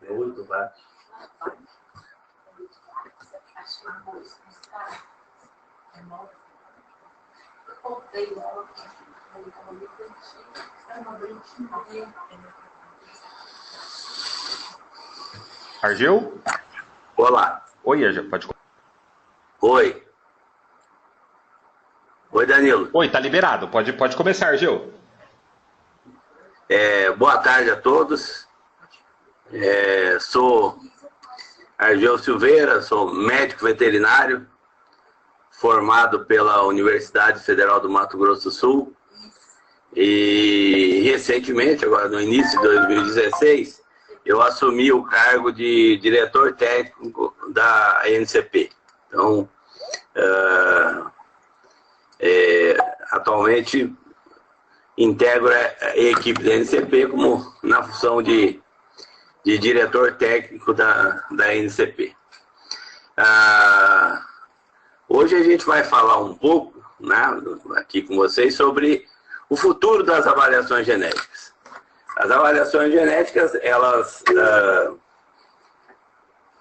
Muito baixo. Argel? Olá. Oi, Argel, pode... Oi. Oi, Danilo. Oi, tá liberado. Pode começar, Argel. Boa tarde a todos. Sou Argel Silveira, sou médico veterinário, formado pela Universidade Federal do Mato Grosso do Sul. E recentemente, agora no início de 2016, eu assumi o cargo de diretor técnico da ANCP. Então, atualmente integro a equipe da ANCP como na função de diretor técnico da ANCP. Hoje a gente vai falar um pouco, né, aqui com vocês sobre o futuro das avaliações genéticas. As avaliações genéticas, elas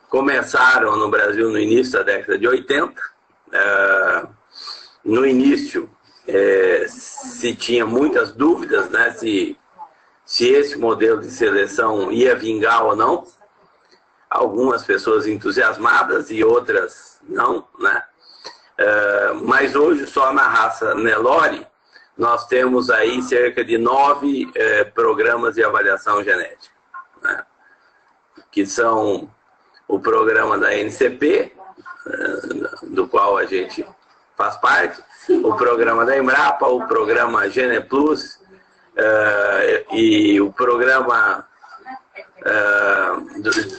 começaram no Brasil no início da década de 80. No início se tinha muitas dúvidas, né, se esse modelo de seleção ia vingar ou não. Algumas pessoas entusiasmadas e outras não, né? Mas hoje só na raça Nelore nós temos aí cerca de 9 programas de avaliação genética, né? Que são o programa da ANCP, do qual a gente faz parte, o programa da Embrapa, o programa GenePlus e o programa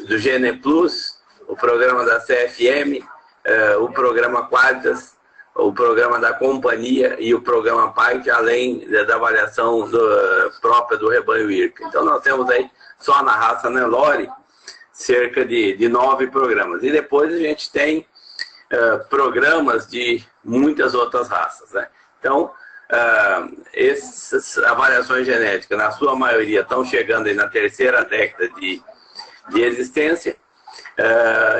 do GenePlus, o programa da CFM, o programa Qualitas, o programa da companhia e o programa PAIC, além da avaliação própria do rebanho IRCA. Então nós temos aí, só na raça Nelore, cerca de 9 programas. E depois a gente tem programas de muitas outras raças, né? Então, essas avaliações genéticas, na sua maioria, estão chegando aí na terceira década de existência.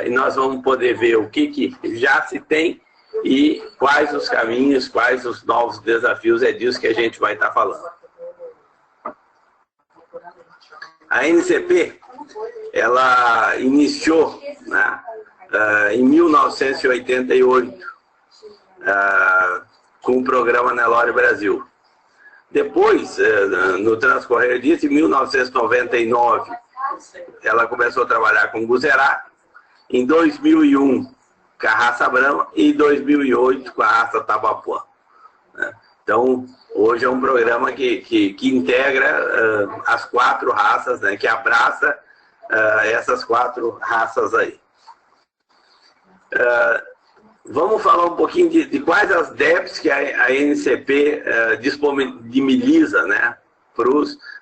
E nós vamos poder ver o que já se tem e quais os caminhos, quais os novos desafios, é disso que a gente vai estar falando. A ANCP, ela iniciou, né, em 1988, com o programa Nelore Brasil. Depois, no transcorrer disso, em 1999, ela começou a trabalhar com Guzerá, em 2001 com a raça Brahma e em 2008 com a raça Tabapuã. Então, hoje é um programa que integra as 4 raças, né, que abraça essas 4 raças aí. Vamos falar um pouquinho de quais as DEPs que a ANCP disponibiliza, né,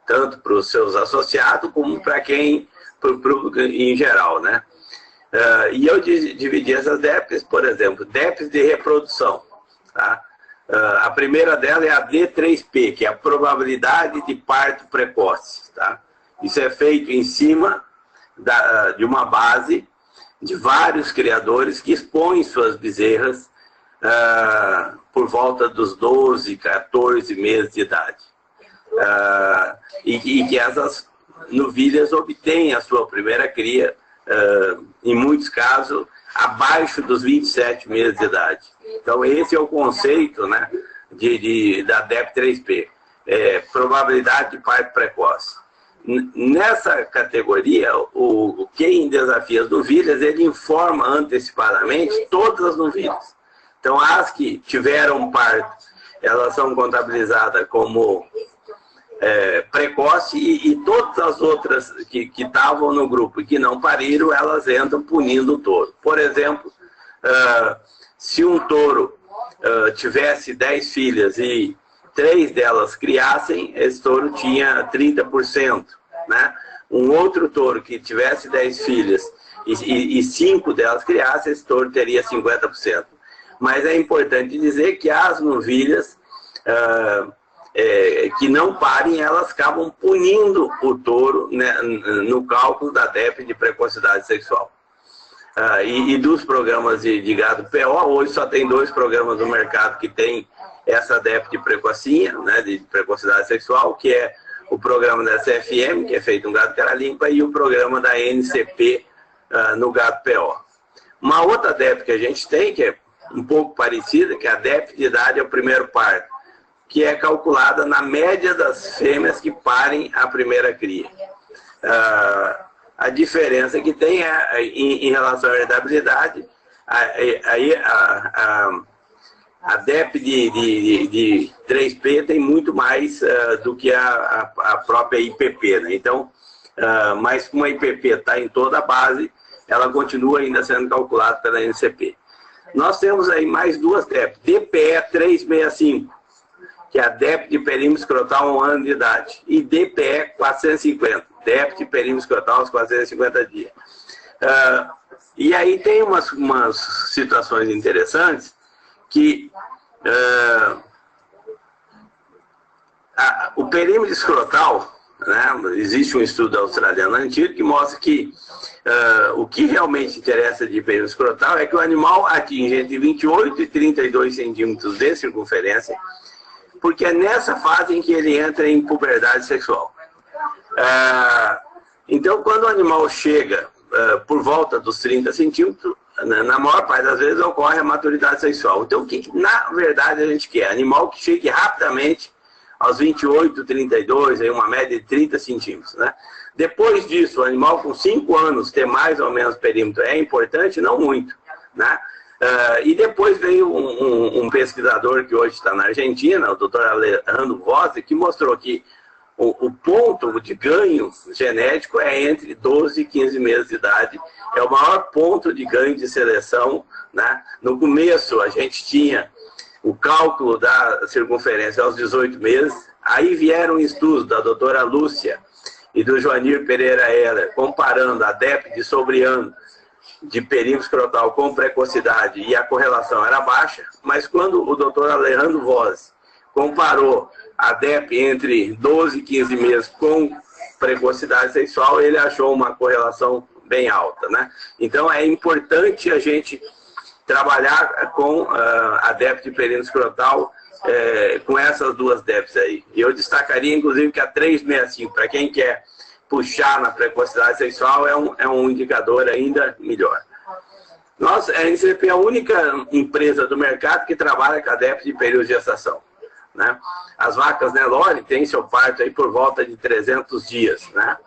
tanto para os seus associados como para o público em geral, né? E eu dividi essas DEPs, por exemplo, DEPs de reprodução. Tá? A primeira dela é a D3P, que é a probabilidade de parto precoce. Tá? Isso é feito em cima de uma base de vários criadores que expõem suas bezerras por volta dos 12, 14 meses de idade. E que essas novilhas obtêm a sua primeira cria, em muitos casos, abaixo dos 27 meses de idade. Então, esse é o conceito, né, da DEP3P, probabilidade de parto precoce. Nessa categoria, quem desafia as novilhas, ele informa antecipadamente todas as novilhas. Então, as que tiveram parto, elas são contabilizadas como precoce e todas as outras que estavam no grupo e que não pariram, elas entram punindo o touro. Por exemplo, se um touro tivesse 10 filhas e 3 delas criassem, esse touro tinha 30%. Né? Um outro touro que tivesse 10 filhas e 5 delas criassem, esse touro teria 50%. Mas é importante dizer que as novilhas que não parem, elas acabam punindo o touro, né, no cálculo da DEP de precocidade sexual. E dos programas de gado PO, hoje só tem 2 programas no mercado que tem essa DEP de precocinha, né, de precocidade sexual, que é o programa da CFM, que é feito no gado cara limpa, e o programa da NCP no gado PO. Uma outra DEP que a gente tem, que é um pouco parecida, que é a DEP de idade ao primeiro parto, que é calculada na média das fêmeas que parem a primeira cria. A diferença que tem é, em relação à heredabilidade, aí a DEP de 3P tem muito mais do que a própria IPP, né? Então, mas como a IPP está em toda a base, ela continua ainda sendo calculada pela NCP. Nós temos aí mais 2 DEP, DPE 365, que é a DEP de perímetro escrotal a 1 ano de idade, e DPE 450, DEP de perímetro escrotal aos 450 dias. E aí tem umas situações interessantes que o perímetro escrotal, né, existe um estudo australiano antigo que mostra que o que realmente interessa de perímetro escrotal é que o animal atinge entre 28 e 32 centímetros de circunferência, porque é nessa fase em que ele entra em puberdade sexual. Então, quando o animal chega por volta dos 30 centímetros, na maior parte das vezes ocorre a maturidade sexual. Então, o que na verdade a gente quer? Animal que chegue rapidamente aos 28, 32, aí uma média de 30 centímetros, né? Depois disso, o animal com 5 anos ter mais ou menos perímetro é importante? Não muito, né? E depois veio um pesquisador que hoje está na Argentina, o Dr. Alejandro Vozzi, que mostrou que o ponto de ganho genético é entre 12 e 15 meses de idade. É o maior ponto de ganho de seleção, né? No começo, a gente tinha o cálculo da circunferência aos 18 meses. Aí vieram estudos da doutora Lúcia e do Joanir Pereira Heller, comparando a DEP de sobreano de perímetro escrotal com precocidade, e a correlação era baixa. Mas quando o doutor Alejandro Vozzi comparou a DEP entre 12 e 15 meses com precocidade sexual, ele achou uma correlação bem alta, né? Então é importante a gente trabalhar com a DEP de perímetro escrotal, com essas 2 DEPs aí. E eu destacaria, inclusive, que a 365, para quem quer puxar na precocidade sexual, é um indicador ainda melhor. A NCP é a única empresa do mercado que trabalha com a DEP de período de gestação, né? As vacas Nelore têm seu parto aí por volta de 300 dias, né?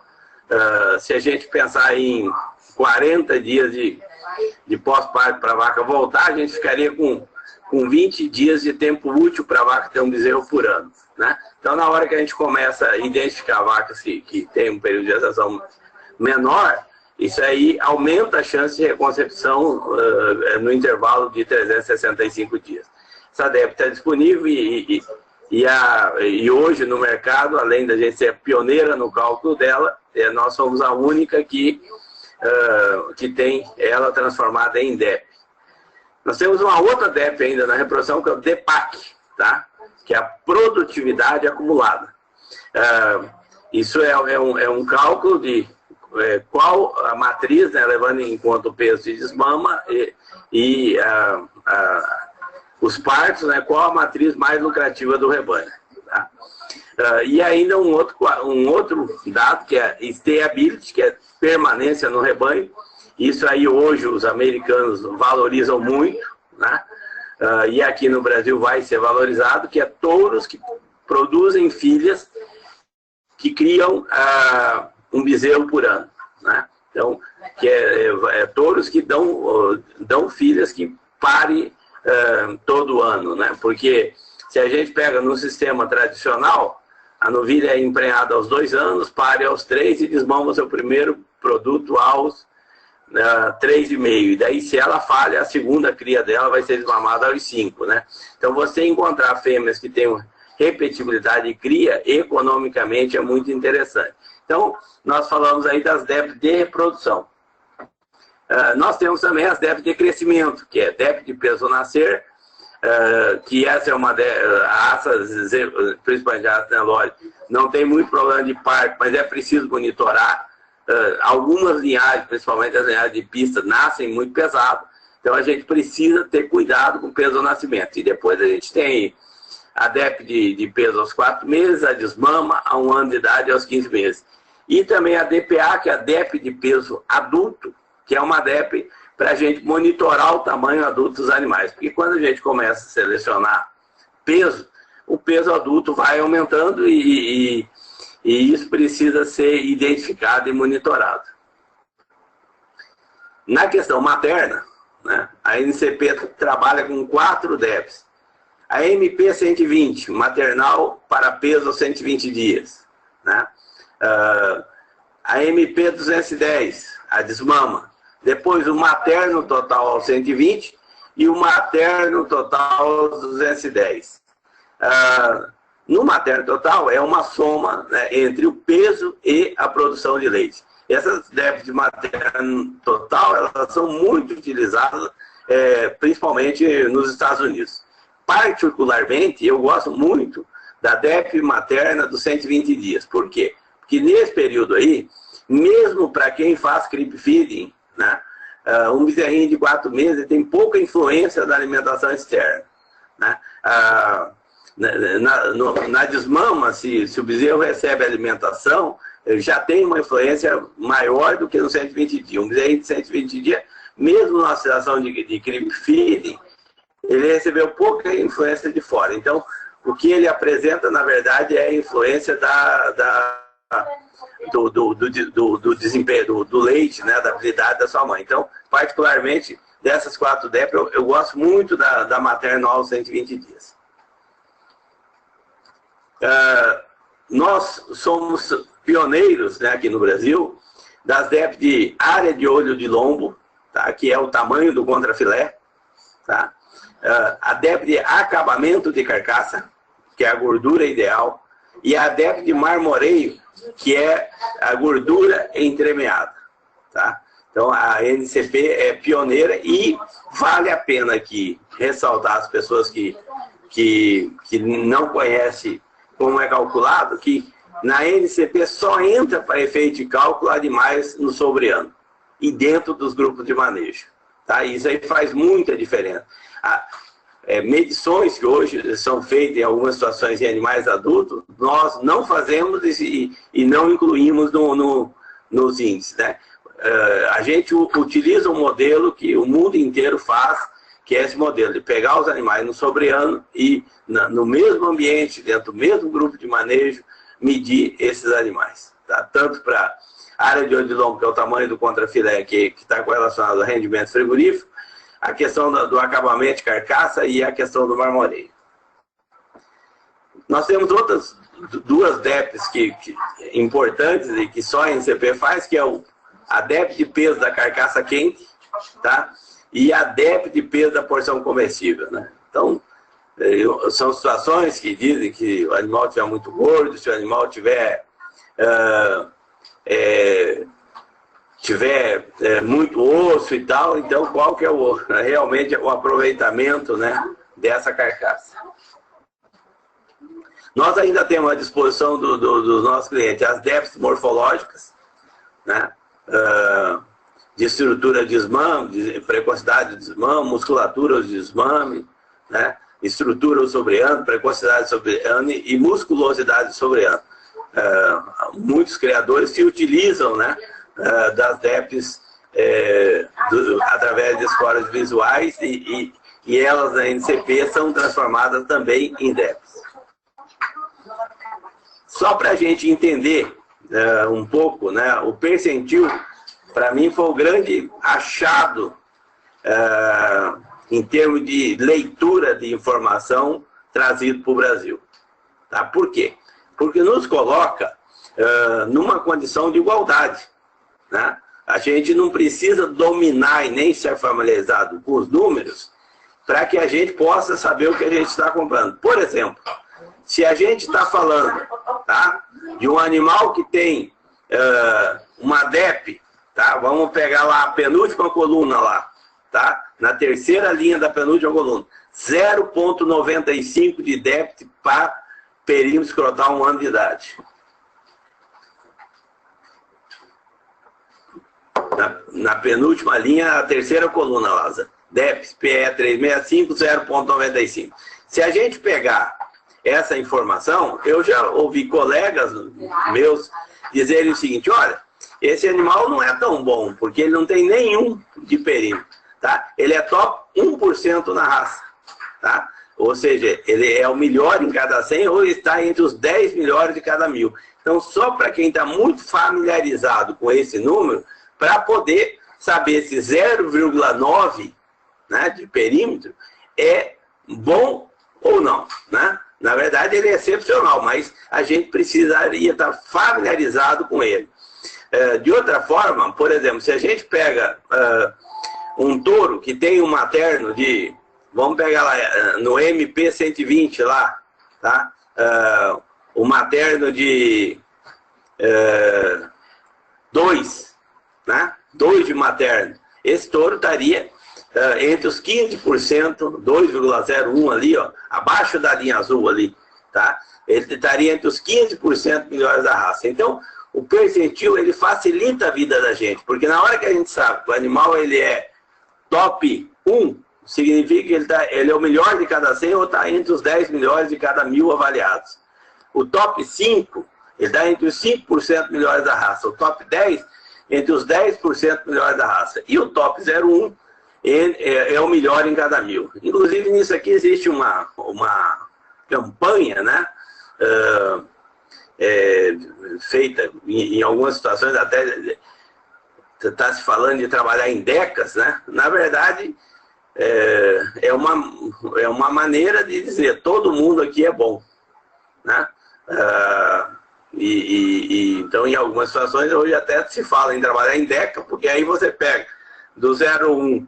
Se a gente pensar em 40 dias de pós-parto para a vaca voltar, a gente ficaria com 20 dias de tempo útil para a vaca ter um bezerro por ano, né? Então, na hora que a gente começa a identificar vacas que têm um período de gestação menor, isso aí aumenta a chance de reconcepção no intervalo de 365 dias. Essa DEP está disponível e hoje no mercado, além da gente ser pioneira no cálculo dela, nós somos a única que tem ela transformada em DEP. Nós temos uma outra DEP ainda na reprodução, que é o DEPAC, tá? Que é a produtividade acumulada. Isso é um cálculo de qual a matriz, né, levando em conta o peso de desmama e os partos, né, qual a matriz mais lucrativa do rebanho. Tá? E ainda um outro dado, que é stayability, que é permanência no rebanho. Isso aí hoje os americanos valorizam muito, né? E aqui no Brasil vai ser valorizado, que é touros que produzem filhas que criam um bezerro por ano, né? Então, que touros que dão filhas que parem todo ano, né? Porque se a gente pega no sistema tradicional, a novilha é emprenhada aos 2 anos, pare aos 3 e desmama seu primeiro produto aos 3,5. E daí, se ela falha, a segunda cria dela vai ser desmamada aos 5, né? Então, você encontrar fêmeas que têm repetibilidade de cria, economicamente é muito interessante. Então, nós falamos aí das DEP de reprodução. Nós temos também as DEP de crescimento, que é DEP de peso ao nascer, que essa é uma a raça, principalmente a raça Nelore, não tem muito problema de parto, mas é preciso monitorar. Algumas linhagens, principalmente as linhagens de pista, nascem muito pesado, então a gente precisa ter cuidado com o peso ao nascimento. E depois a gente tem a DEP de peso aos 4 meses, a desmama a 1 ano de idade aos 15 meses. E também a DPA, que é a DEP de peso adulto, que é uma DEP para a gente monitorar o tamanho adulto dos animais. Porque quando a gente começa a selecionar peso, o peso adulto vai aumentando e isso precisa ser identificado e monitorado. Na questão materna, né, a NCP trabalha com 4 DEPs. A MP 120, maternal para peso aos 120 dias. Né? A MP 210, a desmama. Depois o materno total aos 120 e o materno total aos 210. No materno total é uma soma, né, entre o peso e a produção de leite. Essas DEPs de materno total, elas são muito utilizadas, principalmente nos Estados Unidos. Particularmente, eu gosto muito da DEP materna dos 120 dias. Por quê? Porque nesse período aí, mesmo para quem faz creep feeding, né, um bezerrinho de 4 meses tem pouca influência da alimentação externa. Né? Na desmama, se o bezerro recebe alimentação, ele já tem uma influência maior do que no 120 dias. Um bezerrinho de 120 dias, mesmo na situação de creep feeding, ele recebeu pouca influência de fora. Então, o que ele apresenta, na verdade, é a influência do desempenho, do leite, né, da habilidade da sua mãe. Então, particularmente, dessas 4 DEP, eu gosto muito da materna aos 120 dias. Nós somos pioneiros, né, aqui no Brasil, das DEP de área de olho de lombo, tá, que é o tamanho do contrafilé, tá? A DEP de acabamento de carcaça, que é a gordura ideal, e a DEP de marmoreio, que é a gordura entremeada. Tá? Então, a NCP é pioneira e vale a pena aqui ressaltar as pessoas que não conhecem como é calculado, que na NCP só entra para efeito de cálculo animais no sobreano e dentro dos grupos de manejo. Tá? Isso aí faz muita diferença. Medições que hoje são feitas em algumas situações em animais adultos, nós não fazemos e não incluímos nos índices. Né? A gente utiliza um modelo que o mundo inteiro faz, que é esse modelo de pegar os animais no sobreano e no mesmo ambiente, dentro do mesmo grupo de manejo, medir esses animais. Tá? Tanto para a área de olho de lombo, que é o tamanho do contrafilé, que está correlacionado ao rendimento frigorífico, a questão do acabamento de carcaça e a questão do marmoreio. Nós temos outras 2 DEPs importantes e que só a NCP faz, que é a DEP de peso da carcaça quente, tá? E a DEP de peso da porção comestível. Né? Então, são situações que dizem que o animal estiver muito gordo, se o animal tiver muito osso e tal, então qual que é realmente o aproveitamento, né, dessa carcaça. Nós ainda temos à disposição dos nossos clientes as DEPs morfológicas, né, de estrutura de desmame, de precocidade de desmame, musculatura de desmame, né, estrutura sobre ano, precocidade sobre ano e musculosidade sobre ano. Muitos criadores se utilizam, né, das DEPs através de scores visuais e elas na NCP são transformadas também em DEPs. Só para a gente entender um pouco, né, o percentil, para mim, foi o grande achado em termos de leitura de informação trazido para o Brasil. Tá? Por quê? Porque nos coloca numa condição de igualdade. Né? A gente não precisa dominar e nem ser familiarizado com os números para que a gente possa saber o que a gente está comprando. Por exemplo, se a gente está falando, tá, de um animal que tem uma DEP, tá, vamos pegar lá a penúltima coluna lá, tá, na terceira linha da penúltima coluna. 0,95 de déficit para perímetro escrotal 1 ano de idade. Na penúltima linha, a terceira coluna, Lázaro. DEPS PE 365, 0,95. Se a gente pegar essa informação, eu já ouvi colegas meus dizerem o seguinte: olha, esse animal não é tão bom, porque ele não tem nenhum de perímetro, tá? Ele é top 1% na raça, tá? Ou seja, ele é o melhor em cada 100 ou está entre os 10 melhores de cada 1000. Então, só para quem está muito familiarizado com esse número, para poder saber se 0,9, né, de perímetro é bom ou não, né? Na verdade, ele é excepcional, mas a gente precisaria estar familiarizado com ele. De outra forma, por exemplo, se a gente pega um touro que tem um materno de, vamos pegar lá no MP 120 lá, tá? O materno de 2, né? 2 de materno. Esse touro estaria entre os 15%, 2,01 ali, ó, abaixo da linha azul ali, tá? Ele estaria entre os 15% melhores da raça. Então, o percentil, ele facilita a vida da gente, porque na hora que a gente sabe que o animal ele é top 1, significa que ele é o melhor de cada 100 ou está entre os 10 melhores de cada 1000 avaliados. O top 5, ele está entre os 5% melhores da raça. O top 10, entre os 10% melhores da raça. E o top 0,1 é o melhor em cada 1000. Inclusive, nisso aqui existe uma campanha, né? Feita em algumas situações, até está se falando de trabalhar em décadas, né? Na verdade, é uma maneira de dizer todo mundo aqui é bom, né? Então, em algumas situações, hoje até se fala em trabalhar em DECA, porque aí você pega do 0,1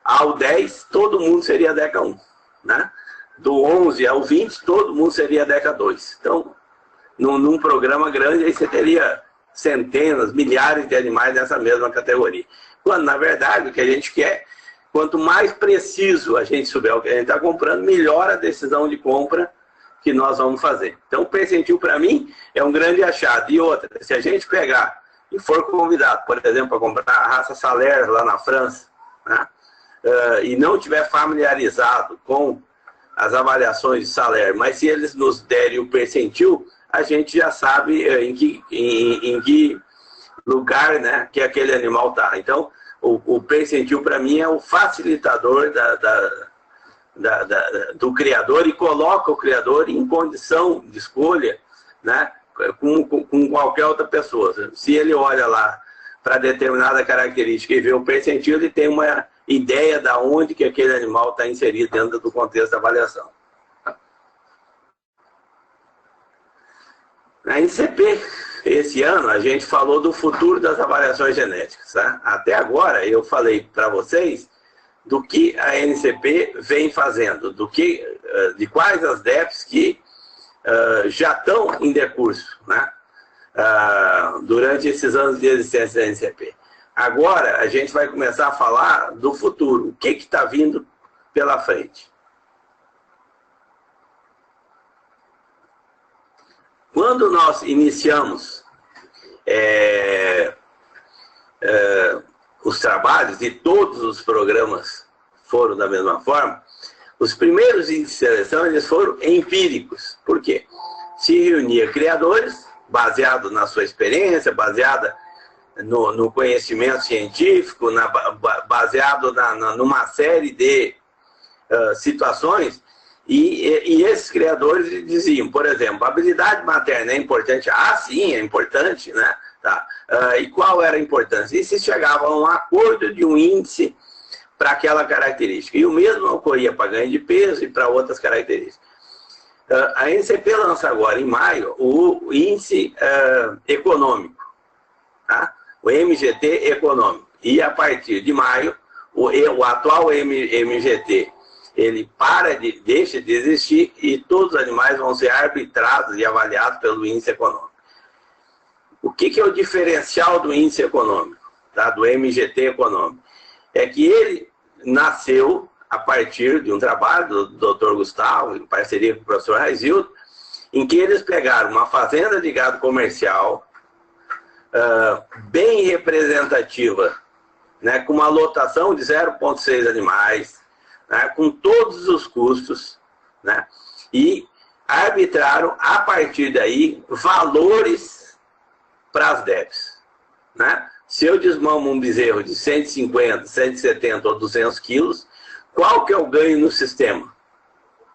ao 10, todo mundo seria DECA 1, né? Do 11 ao 20, todo mundo seria DECA 2. Então, num programa grande, aí você teria centenas, milhares de animais nessa mesma categoria. Quando, na verdade, o que a gente quer, quanto mais preciso a gente souber o que a gente está comprando, melhor a decisão de compra que nós vamos fazer. Então, o percentil, para mim, é um grande achado. E outra, se a gente pegar e for convidado, por exemplo, para comprar a raça Salaire lá na França, né, e não tiver familiarizado com as avaliações de Salaire, mas se eles nos derem o percentil, a gente já sabe em que lugar, né, que aquele animal está. Então, o percentil, para mim, é o facilitador do criador e coloca o criador em condição de escolha, né, com qualquer outra pessoa. Se ele olha lá para determinada característica e vê o percentil, ele tem uma ideia de onde que aquele animal está inserido dentro do contexto da avaliação. Na NCP, esse ano, a gente falou do futuro das avaliações genéticas. Tá? Até agora, eu falei para vocês do que a NCP vem fazendo, de quais as DEPs que já estão em decurso, né? Durante esses anos de existência da NCP. Agora, a gente vai começar a falar do futuro. O que está vindo pela frente? Quando nós iniciamos os trabalhos, e todos os programas foram da mesma forma, os primeiros índices de seleção eles foram empíricos. Por quê? Se reunia criadores, baseado na sua experiência, baseada no conhecimento científico, baseado numa série de situações, e esses criadores diziam, por exemplo, a habilidade materna é importante? Ah, sim, é importante, né? Tá. E qual era a importância? E se chegava a um acordo de um índice para aquela característica. E o mesmo ocorria para ganho de peso e para outras características. A NCP lança agora, em maio, o índice econômico, tá? O MGT econômico. E a partir de maio, o atual MGT, ele deixa de existir e todos os animais vão ser arbitrados e avaliados pelo índice econômico. O que é o diferencial do índice econômico, tá? Do MGT econômico? É que ele nasceu a partir de um trabalho do Dr. Gustavo, em parceria com o professor Raizildo, em que eles pegaram uma fazenda de gado comercial bem representativa, né, com uma lotação de 0,6 animais, né, com todos os custos, né, e arbitraram, a partir daí, valores para as DEPs. Né? Se eu desmamo um bezerro de 150, 170 ou 200 quilos, qual que é o ganho no sistema?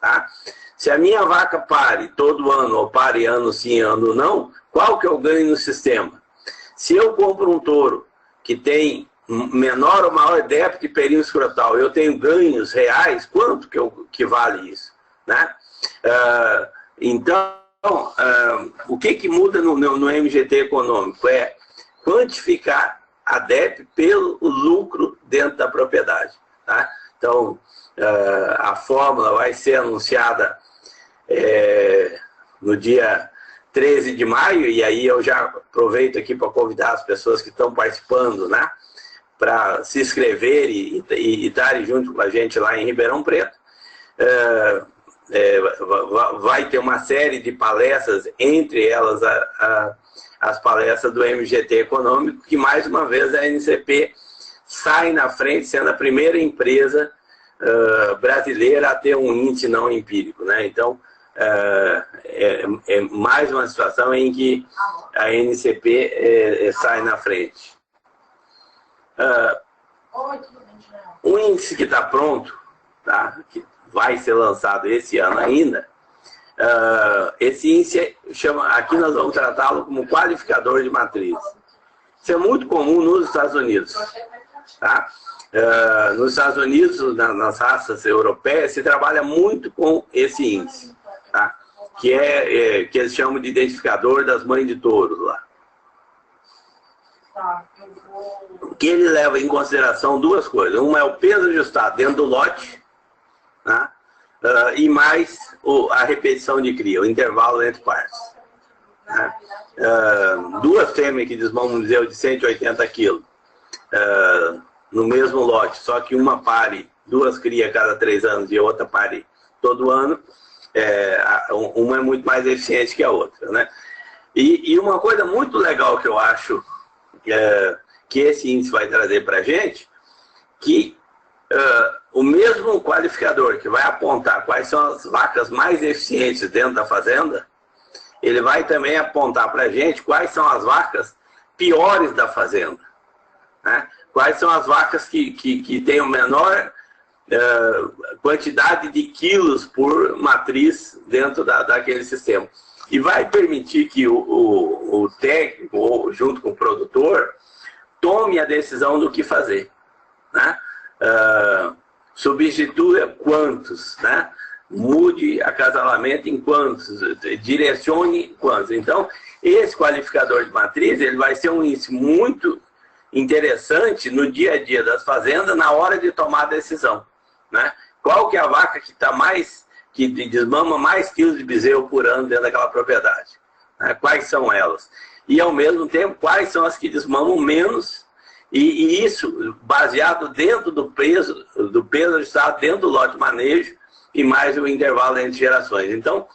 Tá? Se a minha vaca pare todo ano, ou pare ano sim, ano não, qual que é o ganho no sistema? Se eu compro um touro que tem menor ou maior débito de período escrotal, eu tenho ganhos reais, quanto que vale isso? Né? Então, o que muda no MGT econômico? É quantificar a DEP pelo lucro dentro da propriedade. Tá? Então, a fórmula vai ser anunciada no dia 13 de maio, e aí eu já aproveito aqui para convidar as pessoas que estão participando, né, para se inscrever e estarem junto com a gente lá em Ribeirão Preto. Vai ter uma série de palestras, entre elas as palestras do MGT Econômico, que mais uma vez a NCP sai na frente, sendo a primeira empresa brasileira a ter um índice não empírico. Né? Então, é mais uma situação em que a NCP sai na frente. O índice que está pronto, tá? Que vai ser lançado esse ano ainda, esse índice aqui nós vamos tratá-lo como qualificador de matriz. Isso é muito comum nos Estados Unidos. Tá? Nos Estados Unidos, nas raças europeias, se trabalha muito com esse índice, tá? Que eles chamam de identificador das mães de touros lá. Que ele leva em consideração duas coisas. Uma é o peso ajustado dentro do lote, tá? E mais a repetição de cria, o intervalo entre partes. Tá? Duas fêmeas que desmamam um bezerro de 180 quilos no mesmo lote, só que uma pare 2 crias a cada 3 anos e a outra pare todo ano, uma é muito mais eficiente que a outra. Né? E uma coisa muito legal que eu acho que esse índice vai trazer para a gente, que o mesmo qualificador que vai apontar quais são as vacas mais eficientes dentro da fazenda, ele vai também apontar para a gente quais são as vacas piores da fazenda. Né? Quais são as vacas que têm a menor quantidade de quilos por matriz dentro daquele sistema. E vai permitir que o técnico, junto com o produtor, tome a decisão do que fazer. Né? Substitua quantos, né? Mude acasalamento em quantos, direcione quantos. Então, esse qualificador de matriz ele vai ser um índice muito interessante no dia a dia das fazendas na hora de tomar a decisão. Né? Qual que é a vaca que desmama mais quilos de bezerro por ano dentro daquela propriedade? Né? Quais são elas? E, ao mesmo tempo, quais são as que desmamam menos? E isso baseado dentro do peso ajustado dentro do lote de manejo e mais o intervalo entre gerações. Então,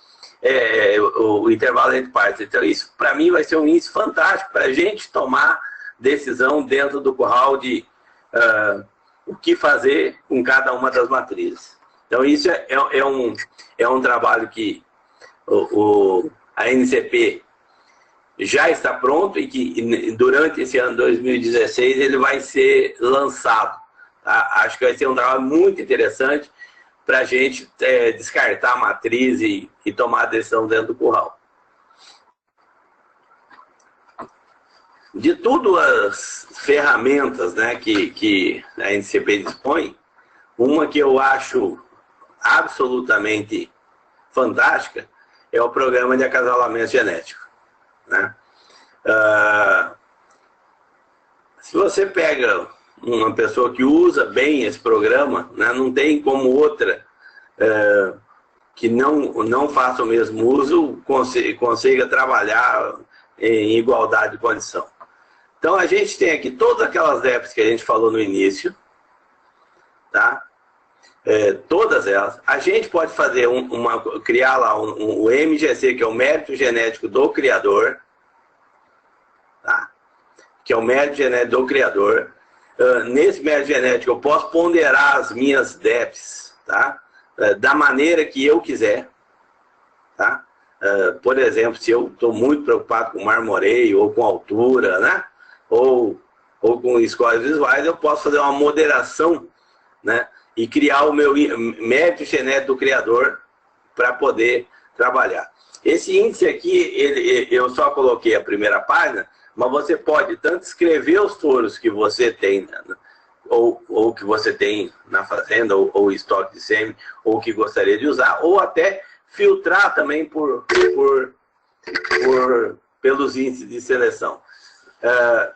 o intervalo entre partes. Então, isso, para mim, vai ser um índice fantástico para a gente tomar decisão dentro do curral de o que fazer com cada uma das matrizes. Então, isso é um trabalho que a NCP já está pronto e que durante esse ano 2016 ele vai ser lançado. Tá? Acho que vai ser um trabalho muito interessante para a gente descartar a matriz e tomar a decisão dentro do curral. De todas as ferramentas, né, que a NCP dispõe, uma que eu acho absolutamente fantástica é o programa de acasalamento genético. Né? Se você pega uma pessoa que usa bem esse programa, né, não tem como outra que não faça o mesmo uso consiga trabalhar em igualdade de condição. Então a gente tem aqui todas aquelas DEPs que a gente falou no início, tá? Todas elas. A gente pode fazer criar lá o MGC, que é o mérito genético do criador, tá? Que é o mérito genético do criador. Nesse mérito genético eu posso ponderar as minhas DEPs, tá? Da maneira que eu quiser, tá? Por exemplo, se eu estou muito preocupado com marmoreio ou com altura, né? Ou com escolhas visuais, eu posso fazer uma moderação, né? E criar o meu mérito genético do criador para poder trabalhar. Esse índice aqui, eu só coloquei a primeira página, mas você pode tanto escrever os touros que você tem, né? ou que você tem na fazenda, ou estoque de sêmen, ou que gostaria de usar, ou até filtrar também pelos índices de seleção.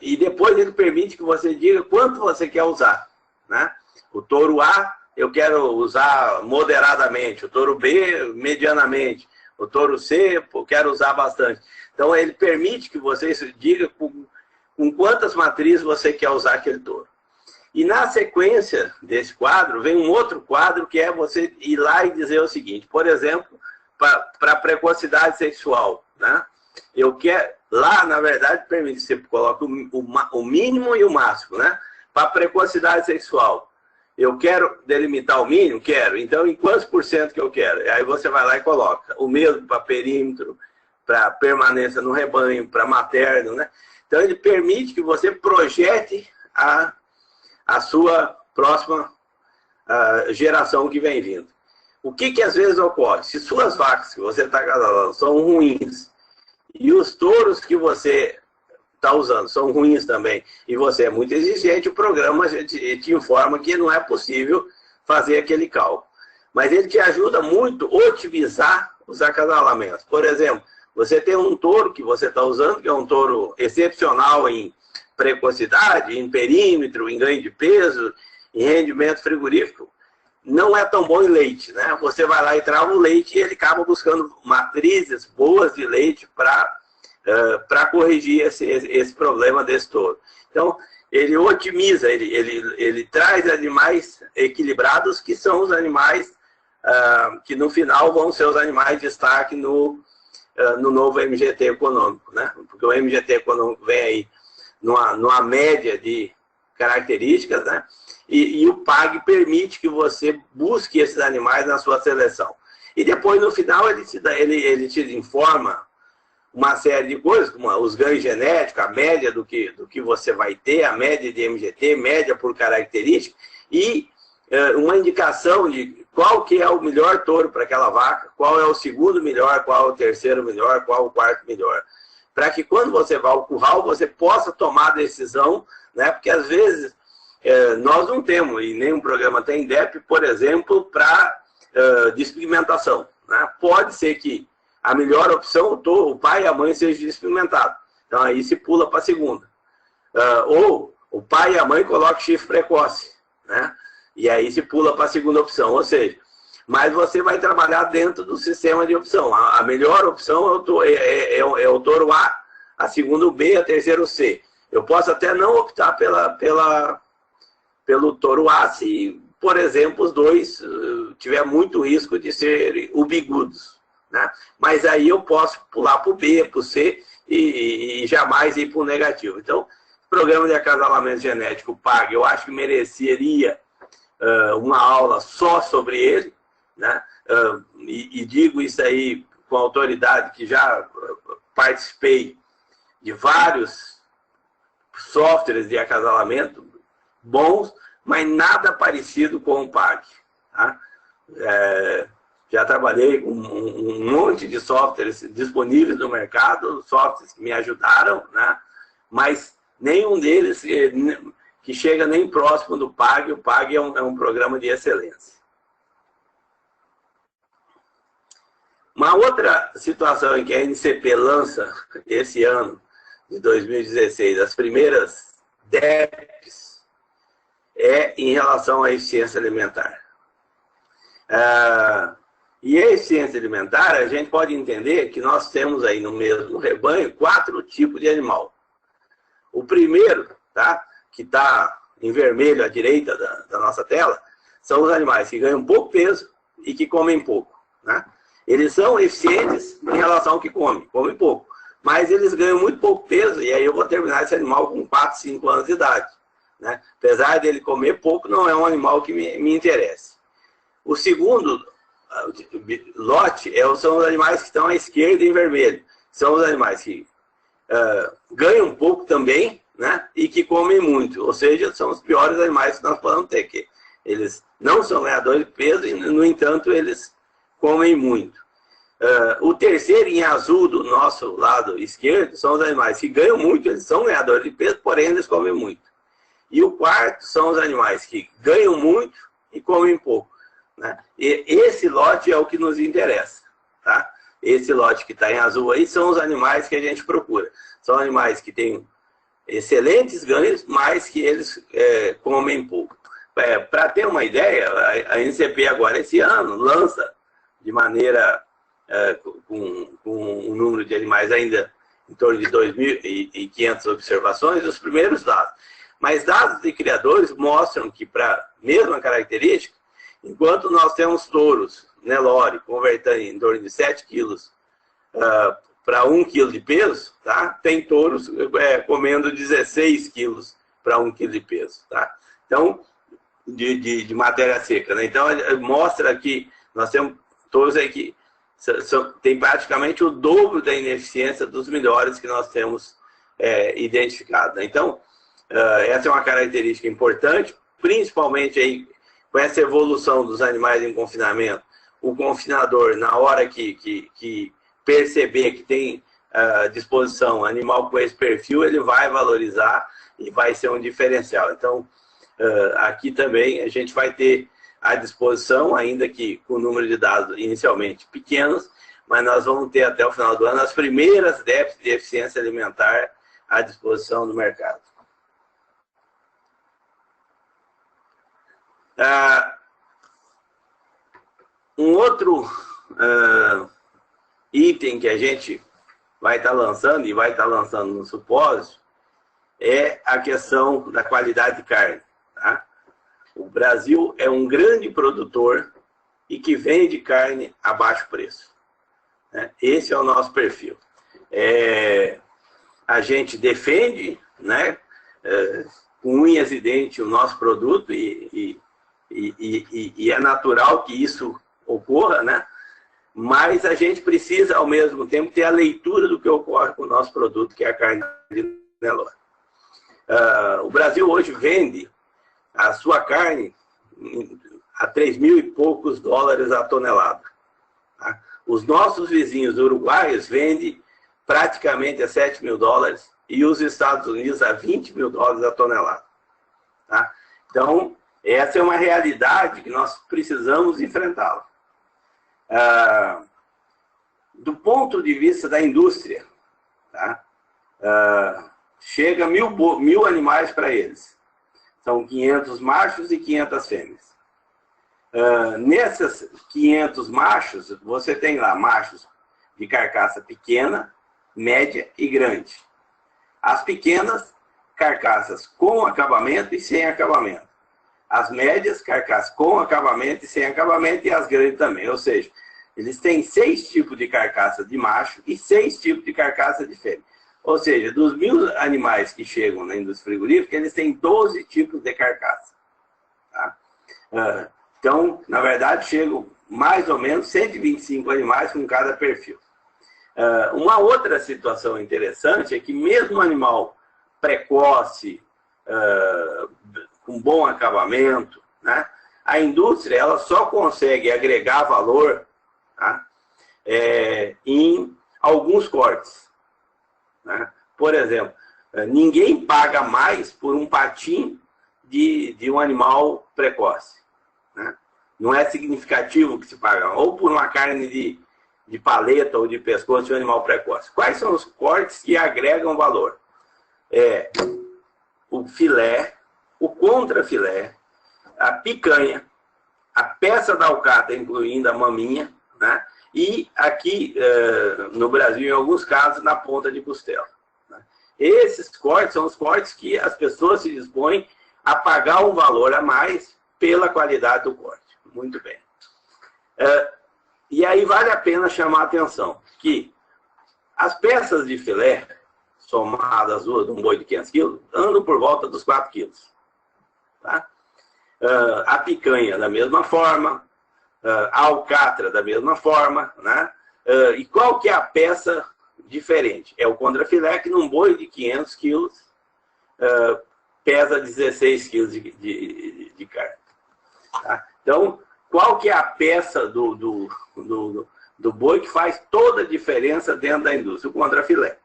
E depois ele permite que você diga quanto você quer usar, né? O touro A, eu quero usar moderadamente. O touro B, medianamente. O touro C, eu quero usar bastante. Então, ele permite que você diga com quantas matrizes você quer usar aquele touro. E na sequência desse quadro, vem um outro quadro que é você ir lá e dizer o seguinte. Por exemplo, para precocidade sexual, né? Eu quero... Lá, na verdade, permite que você coloque o mínimo e o máximo, né? Para precocidade sexual. Eu quero delimitar o mínimo? Quero. Então, em quantos por cento que eu quero? Aí você vai lá e coloca. O mesmo para perímetro, para permanência no rebanho, para materno, né? Então, ele permite que você projete a sua próxima geração que vem vindo. O que às vezes ocorre? Se suas vacas que você está acasalando são ruins e os touros que você está usando são ruins também, e você é muito exigente, o programa te informa que não é possível fazer aquele cálculo. Mas ele te ajuda muito a otimizar os acasalamentos. Por exemplo, você tem um touro que você está usando, que é um touro excepcional em precocidade, em perímetro, em ganho de peso, em rendimento frigorífico, não é tão bom em leite, né? Você vai lá e trava o leite e ele acaba buscando matrizes boas de leite para corrigir esse problema desse touro. Então, ele otimiza, ele traz animais equilibrados, que são os animais que no final vão ser os animais de destaque no novo MGT econômico, né? Porque o MGT econômico vem aí numa média de características, né? E o PAG permite que você busque esses animais na sua seleção. E depois, no final, ele te informa uma série de coisas, como os ganhos genéticos, a média do que você vai ter, a média de MGT, média por característica, e uma indicação de qual que é o melhor touro para aquela vaca, qual é o segundo melhor, qual é o terceiro melhor, qual é o quarto melhor. Para que quando você vá ao curral, você possa tomar a decisão, né? Porque às vezes nós não temos, e nenhum programa tem DEP, por exemplo, para despigmentação, né? Pode ser que a melhor opção, o pai e a mãe sejam despigmentados. Então aí se pula para a segunda. Ou o pai e a mãe colocam chifre precoce, né? E aí se pula para a segunda opção. Ou seja, mas você vai trabalhar dentro do sistema de opção. A melhor opção é o touro A, a segunda o B, a terceira o C. Eu posso até não optar pelo touro A se, por exemplo, os dois tiver muito risco de serem ubigudos, né? Mas aí eu posso pular para o B, para o C e jamais ir para o negativo. Então, o programa de acasalamento genético PAG, eu acho que mereceria uma aula só sobre ele, né? E digo isso aí com autoridade, que já participei de vários softwares de acasalamento bons, mas nada parecido com o PAG, tá? Já trabalhei com um monte de softwares disponíveis no mercado, softwares que me ajudaram, né? Mas nenhum deles que chega nem próximo do PAG. O PAG é um programa de excelência. Uma outra situação em que a NCP lança esse ano, de 2016, as primeiras DEPs, é em relação à eficiência alimentar. E a eficiência alimentar, a gente pode entender que nós temos aí no mesmo rebanho 4 tipos de animal. O primeiro, tá, que está em vermelho à direita da nossa tela, são os animais que ganham pouco peso e que comem pouco, né? Eles são eficientes em relação ao que comem pouco. Mas eles ganham muito pouco peso, e aí eu vou terminar esse animal com 4, 5 anos de idade, né? Apesar dele comer pouco, não é um animal que me interessa. O segundo lote são os animais que estão à esquerda em vermelho. São os animais que ganham pouco também, né? E que comem muito. Ou seja, são os piores animais que nós podemos ter, que eles não são ganhadores de peso e, no entanto, eles comem muito. O terceiro, em azul, do nosso lado esquerdo, são os animais que ganham muito, eles são ganhadores de peso, porém eles comem muito. E o quarto são os animais que ganham muito e comem pouco, né? E esse lote é o que nos interessa, tá? Esse lote que está em azul aí são os animais que a gente procura. São animais que têm excelentes ganhos, mas que eles comem pouco. Para ter uma ideia, a NCP agora, esse ano, lança de maneira... com um número de animais ainda em torno de 2.500 observações, os primeiros dados. Mas dados de criadores mostram que, para a mesma característica, enquanto nós temos touros Nelore convertendo em torno de 7 quilos para 1 quilo de peso, tá? Tem touros comendo 16 quilos para 1 quilo de peso. Tá? Então, de matéria seca. Né? Então, mostra que nós temos touros aí que tem praticamente o dobro da ineficiência dos melhores que nós temos identificado. Né? Então, essa é uma característica importante, principalmente aí, com essa evolução dos animais em confinamento. O confinador, na hora que perceber que tem disposição animal com esse perfil, ele vai valorizar e vai ser um diferencial. Então, aqui também a gente vai ter à disposição, ainda que com o número de dados inicialmente pequenos, mas nós vamos ter até o final do ano as primeiras déficits de eficiência alimentar à disposição do mercado. Um outro item que a gente vai estar lançando, e vai estar lançando no supósito, é a questão da qualidade de carne. Tá? O Brasil é um grande produtor e que vende carne a baixo preço. Né? Esse é o nosso perfil. A gente defende, né, com unhas e dentes o nosso produto e é natural que isso ocorra, né? Mas a gente precisa, ao mesmo tempo, ter a leitura do que ocorre com o nosso produto, que é a carne de Nelore. O Brasil hoje vende a sua carne a 3.000 e poucos dólares a tonelada. Tá? Os nossos vizinhos uruguaios vendem praticamente a 7.000 dólares e os Estados Unidos a 20.000 dólares a tonelada. Tá? Então, essa é uma realidade que nós precisamos enfrentá-la. Do ponto de vista da indústria, tá? Chega 1.000 animais para eles. São 500 machos e 500 fêmeas. Nessas 500 machos, você tem lá machos de carcaça pequena, média e grande. As pequenas, carcaças com acabamento e sem acabamento. As médias, carcaças com acabamento e sem acabamento, e as grandes também. Ou seja, eles têm 6 tipos de carcaça de macho e 6 tipos de carcaça de fêmea. Ou seja, dos 1.000 animais que chegam na indústria frigorífica, eles têm 12 tipos de carcaça. Tá? Então, na verdade, chegam mais ou menos 125 animais com cada perfil. Uma outra situação interessante é que mesmo animal precoce, com bom acabamento, né, a indústria ela só consegue agregar valor, tá, em alguns cortes. Né? Por exemplo, ninguém paga mais por um patim de um animal precoce. Né? Não é significativo que se paga, ou por uma carne de paleta ou de pescoço de um animal precoce. Quais são os cortes que agregam valor? O filé, o contrafilé, a picanha, a peça da alcatra, incluindo a maminha, né? E aqui no Brasil, em alguns casos, na ponta de costela. Né? Esses cortes são os cortes que as pessoas se dispõem a pagar um valor a mais pela qualidade do corte. Muito bem. E aí vale a pena chamar a atenção que as peças de filé, somadas duas de um boi de 500 quilos, andam por volta dos 4 quilos. Tá? A picanha da mesma forma, a alcatra da mesma forma, né? E qual que é a peça diferente? É o contrafilé, que num boi de 500 quilos pesa 16 quilos de carne. Tá? Então, qual que é a peça do boi que faz toda a diferença dentro da indústria? O contrafilé.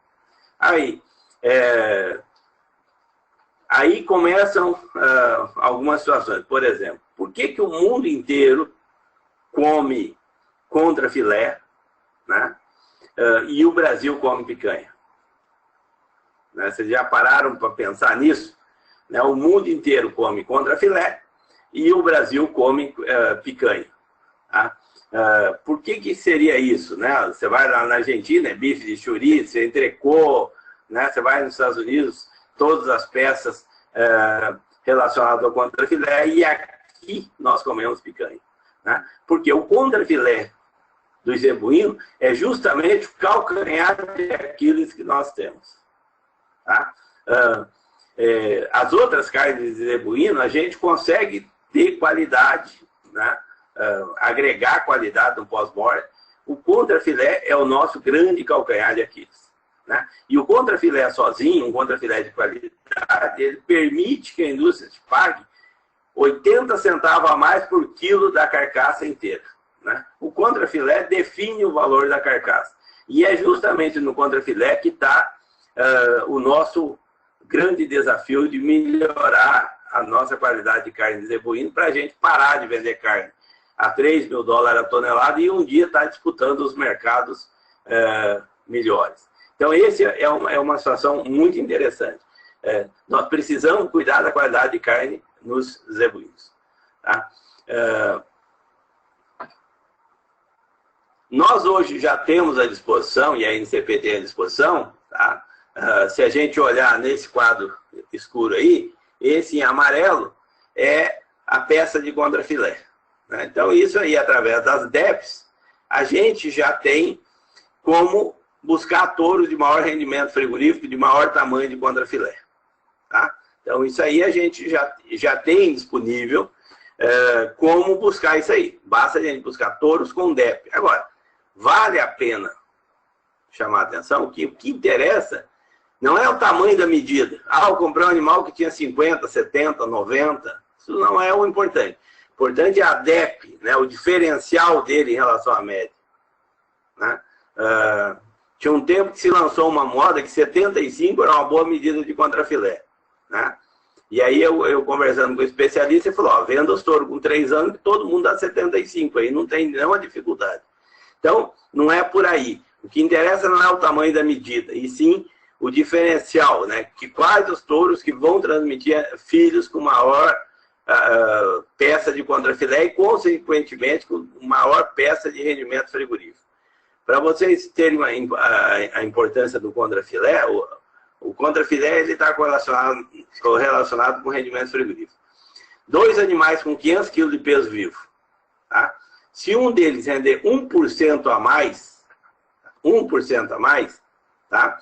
Aí começam algumas situações. Por exemplo, por que o mundo inteiro come contrafilé, né? E o Brasil come picanha? Né? Vocês já pararam para pensar nisso? Né? O mundo inteiro come contrafilé e o Brasil come picanha. Tá? Por que seria isso? Né? Você vai lá na Argentina, é bife de chouriço, entrecô, né? Você vai nos Estados Unidos, todas as peças relacionadas ao contrafilé, e aqui nós comemos picanha. Né? Porque o contrafilé do zebuíno é justamente o calcanhar de Aquiles que nós temos. Tá? As outras carnes de zebuíno, a gente consegue ter qualidade, né? Agregar qualidade no pós-morte. O contrafilé é o nosso grande calcanhar de Aquiles. Né? E o contrafilé sozinho, um contrafilé de qualidade, ele permite que a indústria te pague 80 centavos a mais por quilo da carcaça inteira. Né? O contrafilé define o valor da carcaça. E é justamente no contrafilé que está o nosso grande desafio de melhorar a nossa qualidade de carne de zebuíno para a gente parar de vender carne a 3 mil dólares a tonelada e um dia estar disputando os mercados melhores. Então, essa é uma situação muito interessante. Nós precisamos cuidar da qualidade de carne nos zebuínos. Tá? Nós hoje já temos à disposição, e a NCP tem à disposição, tá? Se a gente olhar nesse quadro escuro aí, esse em amarelo é a peça de contrafilé. Né? Então, isso aí, através das DEPs, a gente já tem como buscar touros de maior rendimento frigorífico, de maior tamanho de contrafilé. Tá? Então, isso aí a gente já tem disponível como buscar isso aí. Basta a gente buscar touros com DEP. Agora, vale a pena chamar a atenção que o que interessa não é o tamanho da medida. Eu comprei um animal que tinha 50, 70, 90. Isso não é o importante. O importante é a DEP, né? O diferencial dele em relação à média. Né? Tinha um tempo que se lançou uma moda que 75 era uma boa medida de contrafilé. Né? E aí eu conversando com o especialista, ele falou, venda os touros com 3 anos que todo mundo dá 75, aí não tem nenhuma dificuldade. Então, não é por aí. O que interessa não é o tamanho da medida, e sim o diferencial, né? Que quais os touros que vão transmitir filhos com maior peça de contrafilé e, consequentemente, com maior peça de rendimento frigorífico. Para vocês terem a importância do contrafilé, o contrafilé está correlacionado com rendimento frigorífico. 2 animais com 500 kg de peso vivo. Tá? Se um deles render 1% a mais, 1% a mais, tá?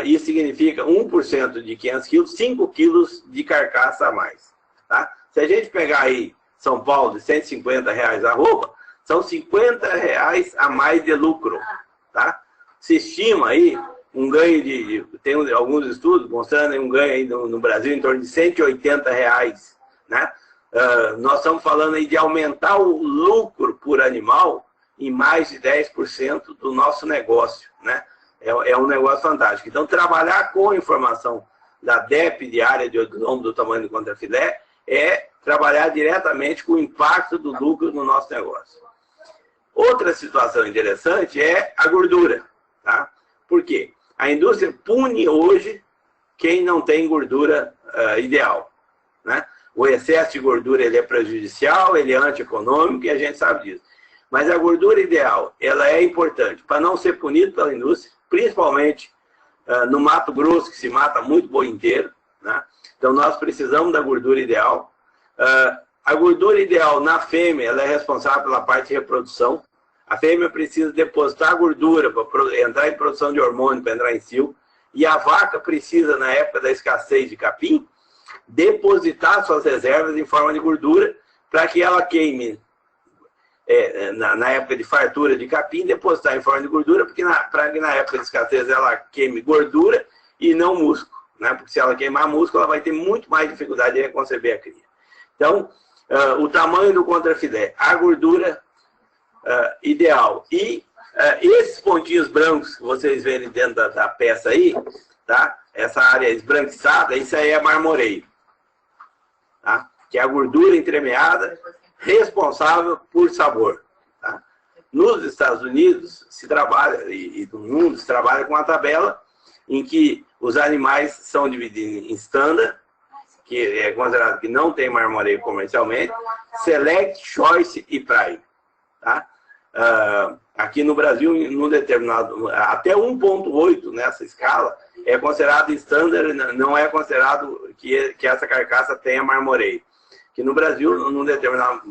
Isso significa 1% de 500 quilos, 5 quilos de carcaça a mais. Tá? Se a gente pegar aí São Paulo de R$150 a roupa, são R$50 a mais de lucro. Tá? Se estima aí um ganho tem alguns estudos mostrando um ganho aí no Brasil em torno de R$180. Né? Nós estamos falando aí de aumentar o lucro por animal em mais de 10% do nosso negócio. Né? É um negócio fantástico. Então, trabalhar com a informação da DEP diária de odonto do tamanho do contrafilé é trabalhar diretamente com o impacto do lucro no nosso negócio. Outra situação interessante é a gordura. Tá? Por quê? A indústria pune hoje quem não tem gordura ideal. Né? O excesso de gordura ele é prejudicial, ele é antieconômico e a gente sabe disso. Mas a gordura ideal, ela é importante para não ser punido pela indústria, principalmente no Mato Grosso, que se mata muito boi inteiro. Né? Então, nós precisamos da gordura ideal. A gordura ideal na fêmea, ela é responsável pela parte de reprodução. A fêmea precisa depositar gordura para entrar em produção de hormônio, para entrar em cio. E a vaca precisa, na época da escassez de capim, depositar suas reservas em forma de gordura para que ela queime, na época de fartura de capim, depositar em forma de gordura, para que na época de escassez ela queime gordura e não músculo, né? Porque se ela queimar músculo, ela vai ter muito mais dificuldade de reconceber a cria. Então, o tamanho do contrafilé, a gordura ideal e esses pontinhos brancos que vocês verem dentro da peça aí, tá? Essa área esbranquiçada, isso aí é marmoreio, tá? Que é a gordura entremeada responsável por sabor, tá? Nos Estados Unidos se trabalha, e no mundo se trabalha com uma tabela em que os animais são divididos em standard, que é considerado que não tem marmoreio comercialmente, select, choice e prime, tá? Aqui no Brasil, num determinado, até 1.8 nessa escala, é considerado standard, não é considerado que essa carcaça tenha marmoreio. Que no Brasil, num determinado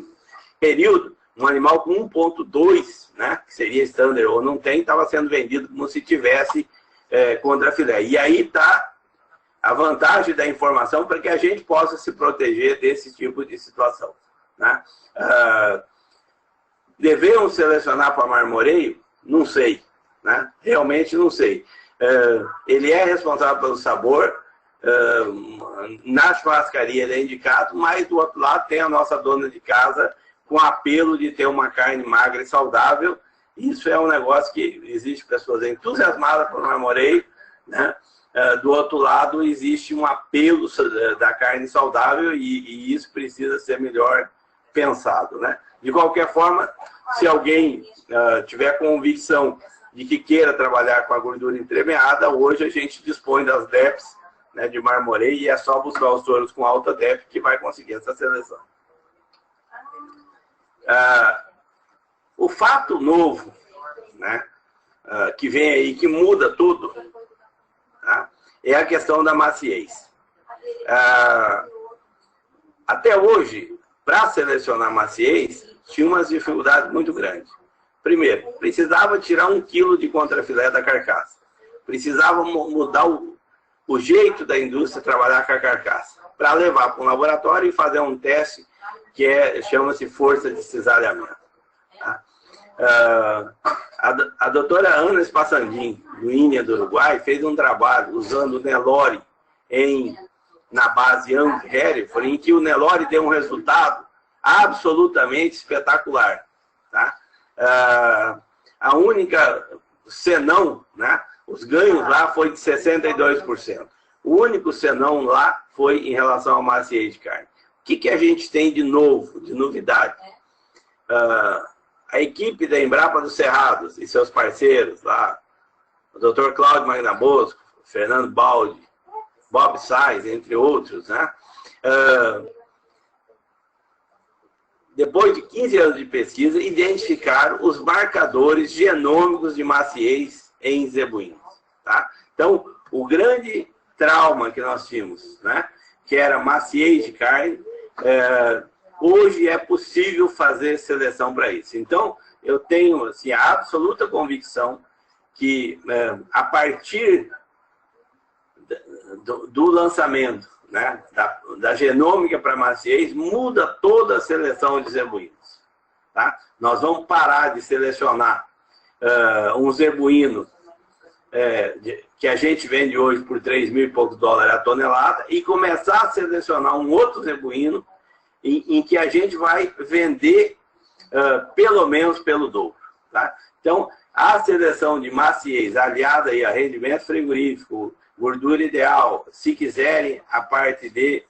período, um animal com 1.2, né, que seria standard ou não tem, estava sendo vendido como se tivesse contrafilé. E aí está a vantagem da informação para que a gente possa se proteger desse tipo de situação, né? Devemos selecionar para marmoreio? Não sei, né? Realmente não sei. Ele é responsável pelo sabor, na churrascaria ele é indicado, mas do outro lado tem a nossa dona de casa com apelo de ter uma carne magra e saudável. Isso é um negócio que existe pessoas entusiasmadas por marmoreio, né? Do outro lado existe um apelo da carne saudável e isso precisa ser melhor pensado, né? De qualquer forma, se alguém tiver convicção de que queira trabalhar com a gordura entremeada, hoje a gente dispõe das DEPs, né, de marmoreio, e é só buscar os touros com alta DEP que vai conseguir essa seleção. O fato novo, né, que vem aí, que muda tudo, tá, é a questão da maciez. Até hoje, para selecionar maciez, tinha umas dificuldades muito grandes. Primeiro, precisava tirar 1 quilo de contrafilé da carcaça. Precisava mudar o jeito da indústria trabalhar com a carcaça, para levar para um laboratório e fazer um teste que chama-se força de cisalhamento. Tá? A doutora Ana Spassandim, do INEA do Uruguai, fez um trabalho usando o Nelore na base Young Hereford, em que o Nelore deu um resultado absolutamente espetacular. Tá? A única senão, né, os ganhos lá foi de 62%. O único senão lá foi em relação à maciez de carne. O que a gente tem de novo, de novidade? A equipe da Embrapa dos Cerrados e seus parceiros lá, o Dr. Cláudio Magnabosco, Fernando Baldi, Bob Sais, entre outros, né? Depois de 15 anos de pesquisa, identificaram os marcadores genômicos de maciez em zebuínos. Tá? Então, o grande trauma que nós tínhamos, né, que era maciez de carne, hoje é possível fazer seleção para isso. Então, eu tenho assim, a absoluta convicção que, a partir do lançamento, né, da genômica para maciez, muda toda a seleção de zebuínos. Tá? Nós vamos parar de selecionar um zebuíno que a gente vende hoje por 3 mil e poucos dólares a tonelada e começar a selecionar um outro zebuíno em que a gente vai vender pelo menos pelo dobro. Tá? Então, a seleção de maciez aliada aí a rendimento frigorífico, gordura ideal, se quiserem, a parte de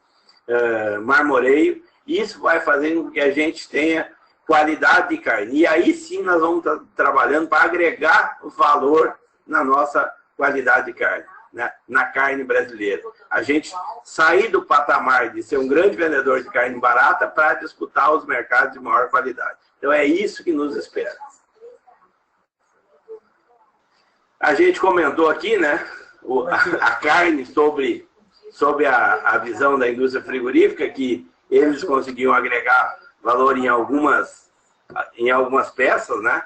marmoreio, isso vai fazer com que a gente tenha qualidade de carne. E aí sim nós vamos estar trabalhando para agregar valor na nossa qualidade de carne, né? Na carne brasileira. A gente sair do patamar de ser um grande vendedor de carne barata para disputar os mercados de maior qualidade. Então é isso que nos espera. A gente comentou aqui, né, a carne sobre a visão da indústria frigorífica, que eles conseguiam agregar valor em algumas peças, né?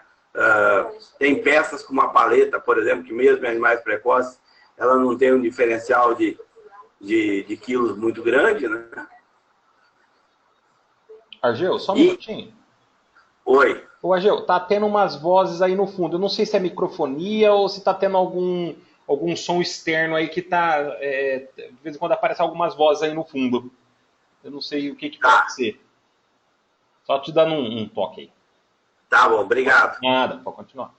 Tem peças como a paleta, por exemplo, que mesmo em animais precoces, ela não tem um diferencial de quilos muito grande, né? Argeu, só um minutinho. Oi. Ô, Argeu, tá tendo umas vozes aí no fundo. Eu não sei se é microfonia ou se tá tendo algum som externo aí que tá... de vez em quando aparece algumas vozes aí no fundo. Eu não sei o que pode ser. Só te dando um toque aí. Tá bom, obrigado. Nada, pode continuar.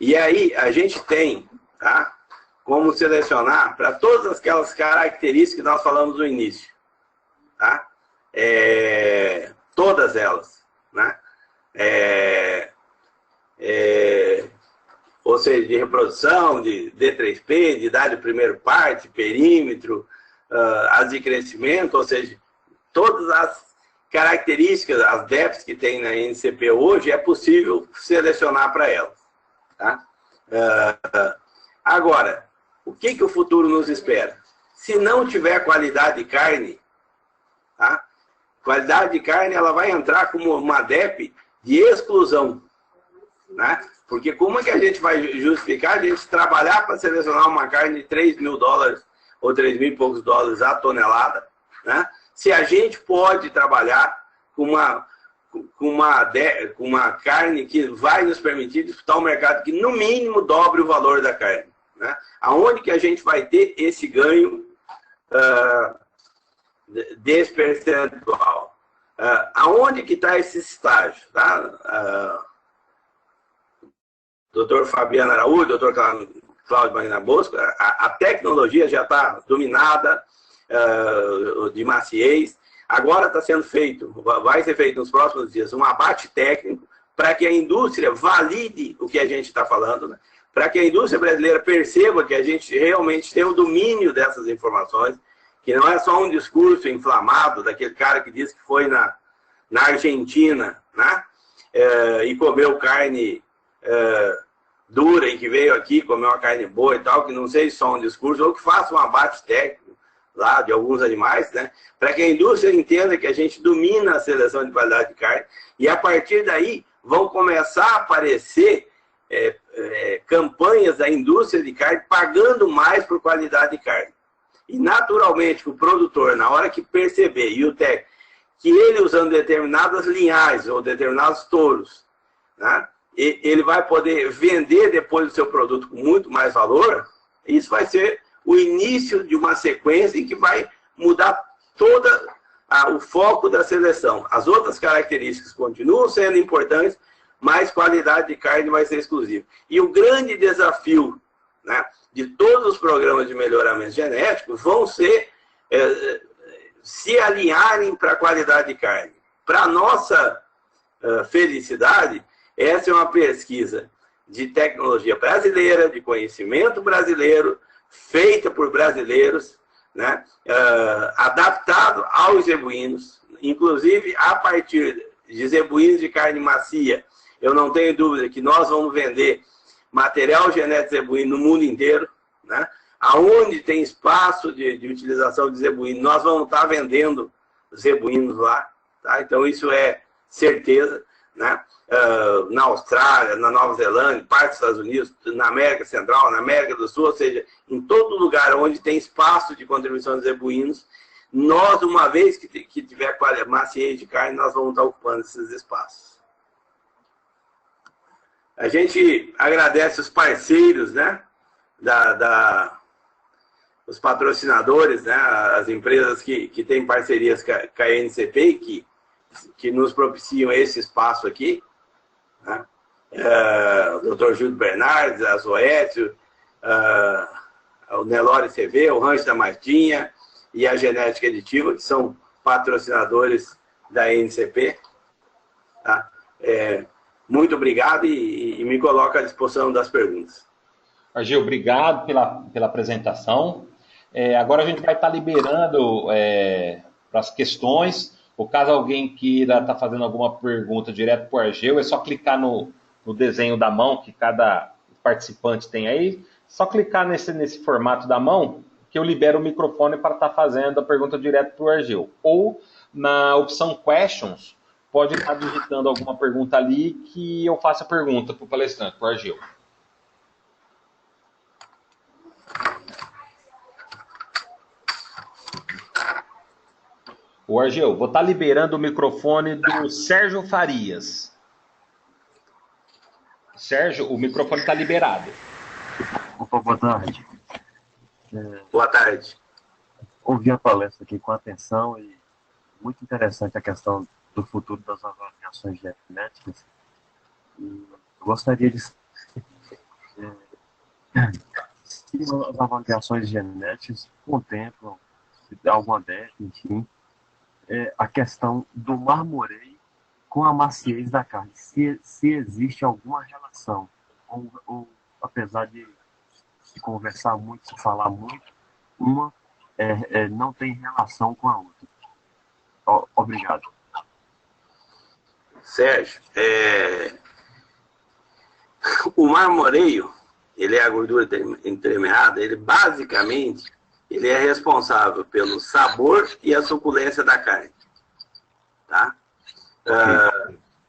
E aí, a gente tem, tá? Como selecionar para todas aquelas características que nós falamos no início, tá? Todas elas, né? Ou seja, de reprodução, de D3P, de idade do primeiro parte, perímetro, as de crescimento, ou seja, todas as características, as DEPs que tem na NCP hoje, é possível selecionar para elas, tá? Agora, o que o futuro nos espera? Se não tiver qualidade de carne, tá? Qualidade de carne ela vai entrar como uma DEP de exclusão, né? Porque como é que a gente vai justificar a gente trabalhar para selecionar uma carne de $3.000 ou 3 mil e poucos dólares a tonelada, né? Se a gente pode trabalhar com uma carne que vai nos permitir disputar um mercado que no mínimo dobre o valor da carne, né? Aonde que a gente vai ter esse ganho desse percentual? Aonde que está esse estágio? Tá? Doutor Fabiano Araújo, doutor Cláudio Magna Bosco, a tecnologia já está dominada de maciez. Agora está sendo feito, vai ser feito nos próximos dias, um abate técnico para que a indústria valide o que a gente está falando, né? Para que a indústria brasileira perceba que a gente realmente tem o domínio dessas informações, que não é só um discurso inflamado daquele cara que disse que foi na Argentina, né? E comeu carne dura e que veio aqui comer uma carne boa e tal, que não seja só um discurso, ou que faça um abate técnico lá de alguns animais, né? Para que a indústria entenda que a gente domina a seleção de qualidade de carne, e a partir daí vão começar a aparecer campanhas da indústria de carne pagando mais por qualidade de carne. E naturalmente o produtor, na hora que perceber, e o técnico, que ele usando determinadas linhagens ou determinados touros, né? Ele vai poder vender depois o seu produto com muito mais valor. Isso vai ser o início de uma sequência em que vai mudar todo o foco da seleção. As outras características continuam sendo importantes, mas qualidade de carne vai ser exclusiva. E o grande desafio, né, de todos os programas de melhoramento genético vão ser se alinharem para a qualidade de carne. Para a nossa felicidade, essa é uma pesquisa de tecnologia brasileira, de conhecimento brasileiro, feita por brasileiros, né? Adaptado aos zebuínos, inclusive a partir de zebuínos de carne macia. Eu não tenho dúvida que nós vamos vender material genético zebuíno no mundo inteiro, né? Aonde tem espaço de utilização de zebuíno, nós vamos estar vendendo zebuínos lá, tá? Então isso é certeza, né? Na Austrália, na Nova Zelândia, parte dos Estados Unidos, na América Central, na América do Sul, ou seja, em todo lugar onde tem espaço de contribuição de zebuínos, nós, uma vez que tiver maciez de carne, nós vamos estar ocupando esses espaços. A gente agradece os parceiros, né? Os patrocinadores, né? As empresas que têm parcerias com a NCP, que nos propiciam esse espaço aqui, né? O Dr. Júlio Bernardes, a Zoétio, o Nelore CV, o Rancho da Martinha e a Genética Aditiva, que são patrocinadores da NCP. Tá? Muito obrigado e me coloco à disposição das perguntas. Argeu, obrigado pela apresentação. Agora a gente vai estar liberando para as questões. Ou caso alguém queira estar fazendo alguma pergunta direto para o Argeu, é só clicar no desenho da mão que cada participante tem aí. Só clicar nesse formato da mão que eu libero o microfone para estar fazendo a pergunta direto para o Argeu. Ou na opção Questions, pode estar digitando alguma pergunta ali que eu faça a pergunta para o palestrante, para o Argeu. O Argeu, vou estar liberando o microfone do Sérgio Farias. Sérgio, o microfone está liberado. Opa, boa tarde. Boa tarde. Ouvi a palestra aqui com atenção e muito interessante a questão do futuro das avaliações genéticas. E gostaria de se as avaliações genéticas contemplam, se dá alguma década, enfim, a questão do marmoreio com a maciez da carne, se existe alguma relação, ou apesar de se conversar muito, se falar muito, uma não tem relação com a outra. Obrigado. Sérgio, o marmoreio, ele é a gordura entremeada, ele basicamente ele é responsável pelo sabor e a suculência da carne. Tá?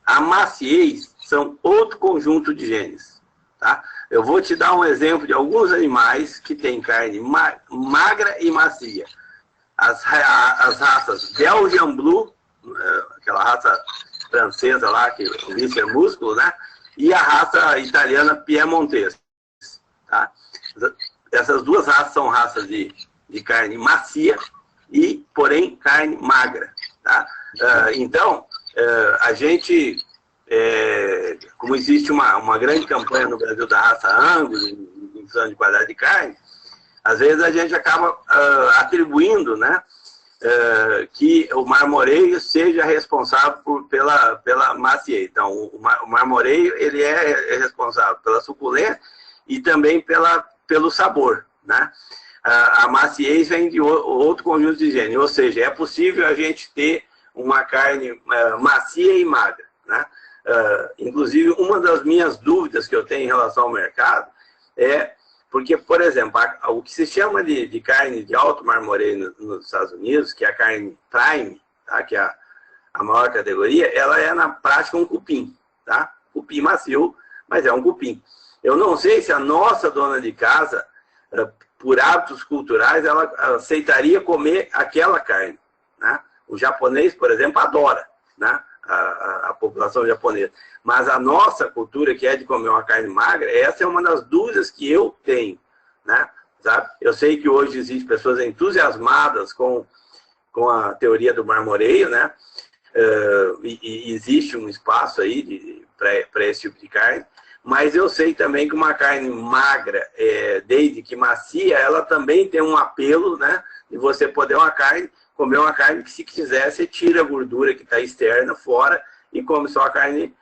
A maciez são outro conjunto de genes. Tá? Eu vou te dar um exemplo de alguns animais que têm carne magra e macia. As raças Belgian Blue, aquela raça francesa lá, que isso é músculo, né? E a raça italiana Piemontese. Tá? Essas duas raças são raças de carne macia e, porém, carne magra. Tá? Então, a gente, como existe uma grande campanha no Brasil da raça Angus, em função de qualidade de carne, às vezes a gente acaba atribuindo, né, que o marmoreio seja responsável pela maciez. Então, o marmoreio ele é responsável pela suculência e também pelo sabor, né? A maciez vem de outro conjunto de genes, ou seja, é possível a gente ter uma carne macia e magra, né? Inclusive, uma das minhas dúvidas que eu tenho em relação ao mercado é porque, por exemplo, o que se chama de carne de alto marmoreio nos Estados Unidos, que é a carne prime, tá? Que é a maior categoria, ela é na prática um cupim, tá? Cupim macio, mas é um cupim. Eu não sei se a nossa dona de casa, por hábitos culturais, ela aceitaria comer aquela carne, né? O japonês, por exemplo, adora, né? A população japonesa. Mas a nossa cultura, que é de comer uma carne magra, essa é uma das dúvidas que eu tenho, né? Sabe? Eu sei que hoje existem pessoas entusiasmadas com a teoria do marmoreio, né? E existe um espaço aí para esse tipo de carne. Mas eu sei também que uma carne magra, desde que macia, ela também tem um apelo, né? De você poder comer uma carne que, se quiser, você tira a gordura que está externa fora e come só a carne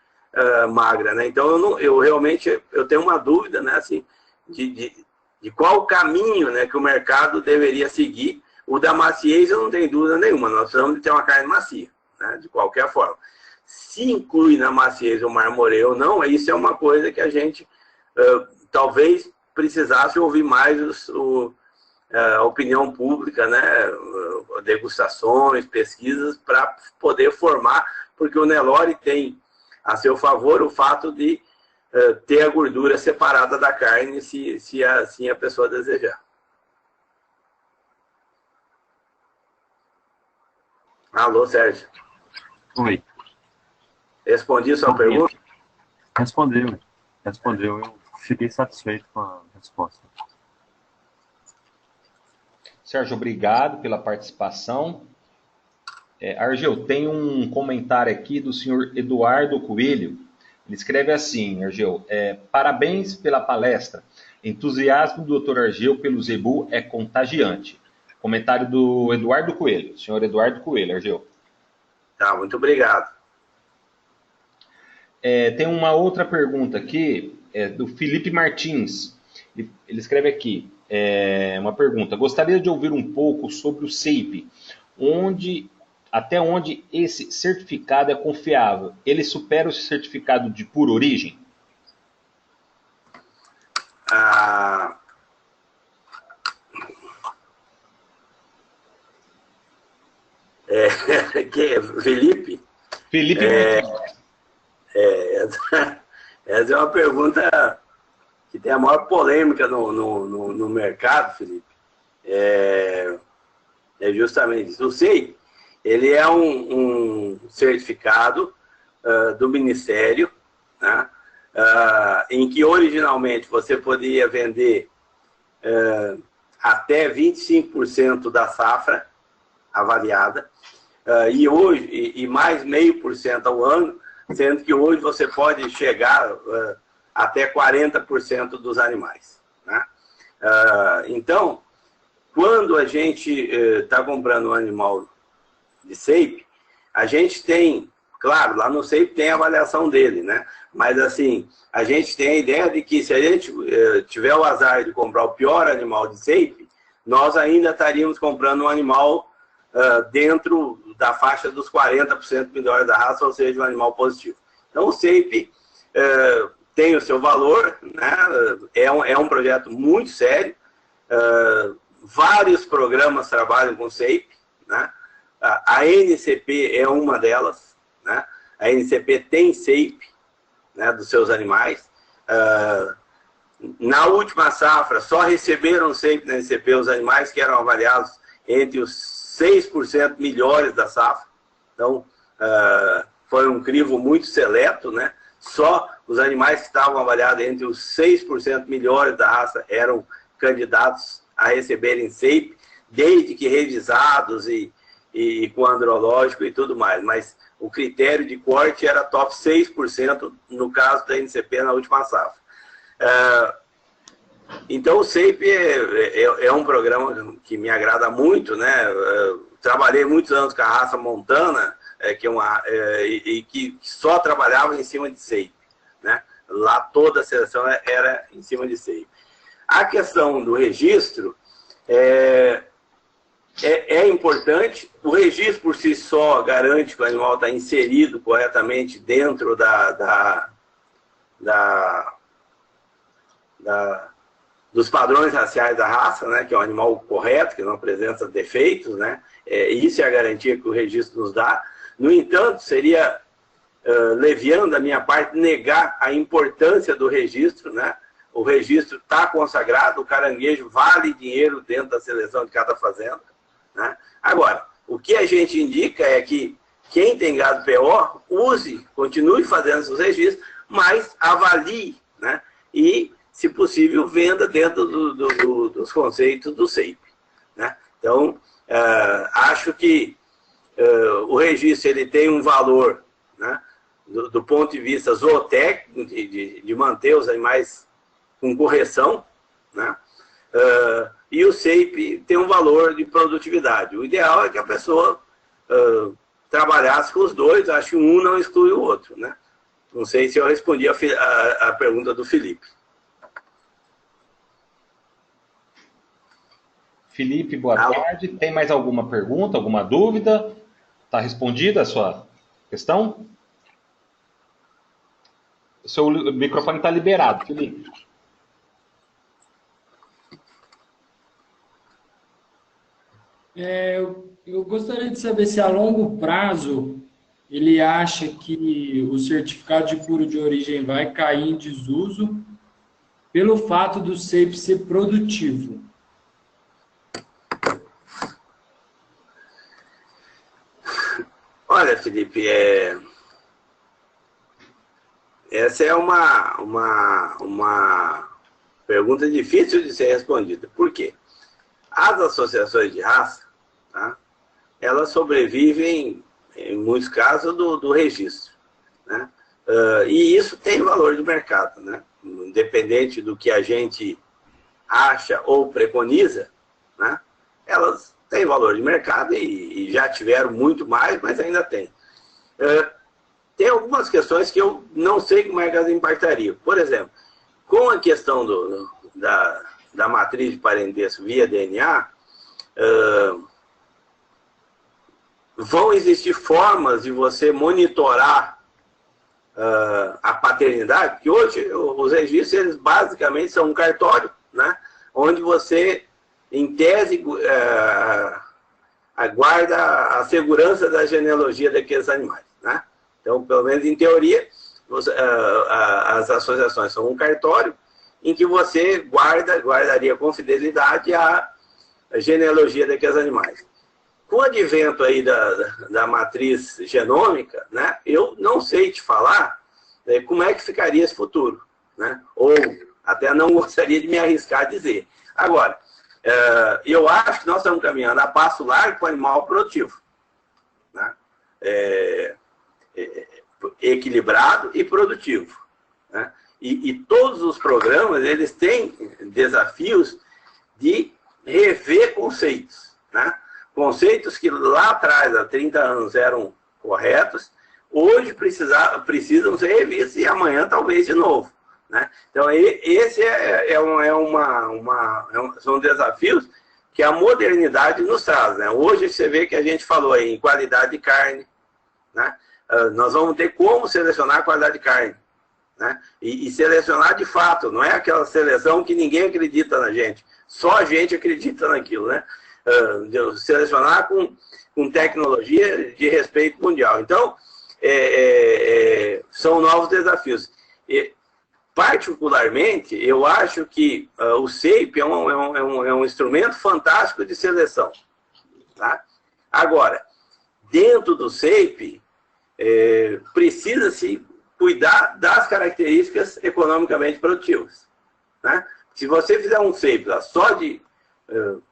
magra, né? Então, eu realmente tenho uma dúvida, né? Assim, de qual o caminho, né, que o mercado deveria seguir. O da maciez, eu não tenho dúvida nenhuma. Nós precisamos de ter uma carne macia, né? De qualquer forma. Se inclui na maciez o marmoreio ou não, isso é uma coisa que a gente talvez precisasse ouvir mais a opinião pública, né? Degustações, pesquisas, para poder formar, porque o Nelore tem a seu favor o fato de ter a gordura separada da carne, se assim a pessoa desejar. Alô, Sérgio. Oi. Respondi a sua pergunta? Respondeu. Eu fiquei satisfeito com a resposta. Sérgio, obrigado pela participação. Argeu, tem um comentário aqui do senhor Eduardo Coelho. Ele escreve assim, Argeu, parabéns pela palestra. Entusiasmo do Dr. Argeu pelo Zebu é contagiante. Comentário do Eduardo Coelho, senhor Eduardo Coelho, Argeu. Tá, muito obrigado. Tem uma outra pergunta aqui, do Felipe Martins. Ele escreve aqui, uma pergunta. Gostaria de ouvir um pouco sobre o SEIP, até onde esse certificado é confiável. Ele supera o certificado de pura origem? Que é Felipe? Felipe essa é uma pergunta que tem a maior polêmica no mercado, Felipe. É justamente isso. O SEIP, ele é um certificado do Ministério, né, em que originalmente você poderia vender até 25% da safra avaliada, e hoje, e mais 0,5% ao ano, sendo que hoje você pode chegar até 40% dos animais, né? Então, quando a gente está comprando um animal de SEIP, a gente tem, claro, lá no SEIP tem a avaliação dele, né? Mas assim, a gente tem a ideia de que se a gente tiver o azar de comprar o pior animal de SEIP, nós ainda estaríamos comprando um animal dentro da faixa dos 40% melhores da raça, ou seja, um animal positivo. Então o SEIP tem o seu valor, né? É um projeto muito sério. Vários programas trabalham com SEIP, né? A NCP é uma delas, né? A NCP tem SEIP, né, dos seus animais. Na última safra, só receberam SEIP na NCP os animais que eram avaliados entre os 6% melhores da safra. Então, foi um crivo muito seleto, né? Só os animais que estavam avaliados entre os 6% melhores da raça eram candidatos a receberem SEIP, desde que revisados e com andrológico e tudo mais. Mas o critério de corte era top 6% no caso da NCP na última safra. Então o SEIP é um programa que me agrada muito, né? Trabalhei muitos anos com a raça montana, que só trabalhava em cima de SEIP, né? Lá toda a seleção era em cima de SEIP. A questão do registro é importante. O registro por si só garante que o animal está inserido corretamente dentro dos padrões raciais da raça, né, que é um animal correto, que não apresenta defeitos, né? Isso é a garantia que o registro nos dá. No entanto, seria leviano da minha parte negar a importância do registro, né? O registro está consagrado, o caranguejo vale dinheiro dentro da seleção de cada fazenda, né? Agora, o que a gente indica é que quem tem gado PO continue fazendo seus registros, mas avalie, né? E, se possível, venda dentro dos conceitos do SEIP, né? Então, acho que o registro ele tem um valor, né, do ponto de vista zootécnico, de manter os animais com correção, né? E o SEIP tem um valor de produtividade. O ideal é que a pessoa trabalhasse com os dois. Acho que um não exclui o outro, né? Não sei se eu respondi a pergunta do Felipe. Felipe, boa tarde. Tem mais alguma pergunta, alguma dúvida? Está respondida a sua questão? O seu microfone está liberado, Felipe. Eu gostaria de saber se a longo prazo ele acha que o certificado de puro de origem vai cair em desuso pelo fato do SEIP ser produtivo. Olha, Felipe, essa é uma pergunta difícil de ser respondida. Por quê? As associações de raça, tá, elas sobrevivem, em muitos casos, do registro, né? E isso tem valor de mercado, né? Independente do que a gente acha ou preconiza, né? Elas têm valor de mercado e já tiveram muito mais, mas ainda tem. Tem algumas questões que eu não sei como é que elas impactariam. Por exemplo, com a questão da matriz de parentesco via DNA, vão existir formas de você monitorar a paternidade, porque hoje os registros eles basicamente são um cartório, né, onde você, em tese, guarda a segurança da genealogia daqueles animais, né? Então, pelo menos em teoria, as associações são um cartório em que você guardaria com fidelidade a genealogia daqueles animais. Com o advento aí da matriz genômica, né, eu não sei te falar como é que ficaria esse futuro, né? Ou até não gostaria de me arriscar a dizer. Agora, eu acho que nós estamos caminhando a passo largo para o animal produtivo, né? Equilibrado e produtivo, né? E todos os programas, eles têm desafios de rever conceitos, né? Conceitos que lá atrás, há 30 anos, eram corretos, hoje precisam ser revistos e amanhã talvez de novo, né? Então, esse são desafios que a modernidade nos traz, né? Hoje você vê que a gente falou aí em qualidade de carne, né? Nós vamos ter como selecionar a qualidade de carne, né? E selecionar de fato, não é aquela seleção que ninguém acredita na gente, só a gente acredita naquilo, né? Selecionar com tecnologia de respeito mundial. Então, são novos desafios. Particularmente, eu acho que o SAPE é um instrumento fantástico de seleção, tá? Agora, dentro do SAPE, precisa-se cuidar das características economicamente produtivas, né? Se você fizer um SAPE só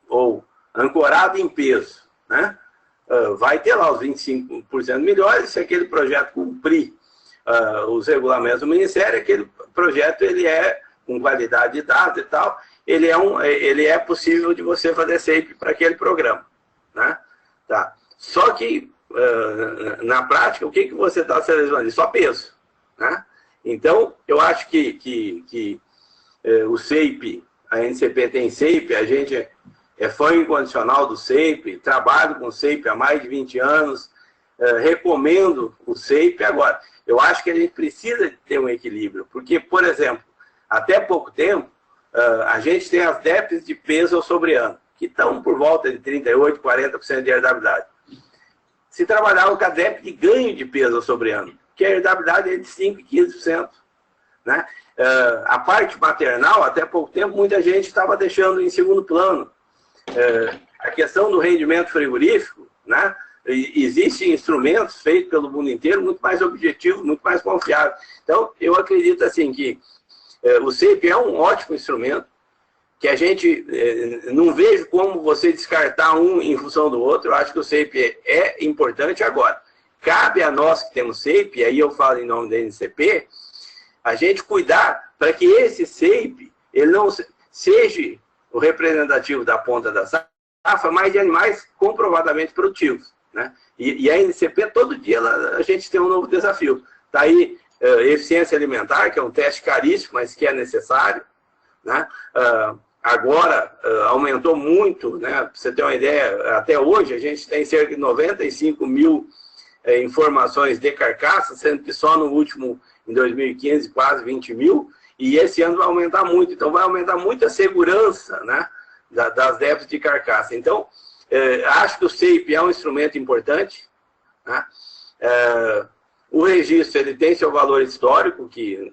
ou ancorado em peso, né, vai ter lá os 25% melhores. Se aquele projeto cumprir os regulamentos do Ministério, aquele projeto ele é com qualidade de dados e tal, ele é possível de você fazer SAPE para aquele programa, né? Tá. Só que na prática, o que você está selecionando? Só peso, né? Então, eu acho que o SAPE, a NCP tem SAPE, a gente é fã incondicional do SAPE, trabalho com SAPE há mais de 20 anos, recomendo o SAPE. Agora, eu acho que a gente precisa ter um equilíbrio, porque, por exemplo, até pouco tempo, a gente tem as DEPs de peso sobre ano, que estão por volta de 38%, 40% de herdabilidade. Se trabalhava com a DEP de ganho de peso sobre ano, que a herdabilidade é de 5% e 15%, né? A parte maternal, até pouco tempo, muita gente estava deixando em segundo plano. A questão do rendimento frigorífico, né? Existem instrumentos feitos pelo mundo inteiro muito mais objetivos, muito mais confiáveis. Então, eu acredito assim que o SAPE é um ótimo instrumento, que a gente não vejo como você descartar um em função do outro. Eu acho que o SAPE é importante. Agora, cabe a nós que temos SAPE, e aí eu falo em nome da NCP, a gente cuidar para que esse SAPE ele não seja o representativo da ponta da safra, mas de animais comprovadamente produtivos, né? E a NCP, todo dia, a gente tem um novo desafio. Está aí eficiência alimentar, que é um teste caríssimo, mas que é necessário, né? Agora, aumentou muito, né? Para você ter uma ideia, até hoje a gente tem cerca de 95 mil informações de carcaça, sendo que só no último, em 2015, quase 20 mil, e esse ano vai aumentar muito. Então, vai aumentar muito a segurança, né, das DEPs de carcaça. Então, acho que o SAPE é um instrumento importante, né? O registro ele tem seu valor histórico, que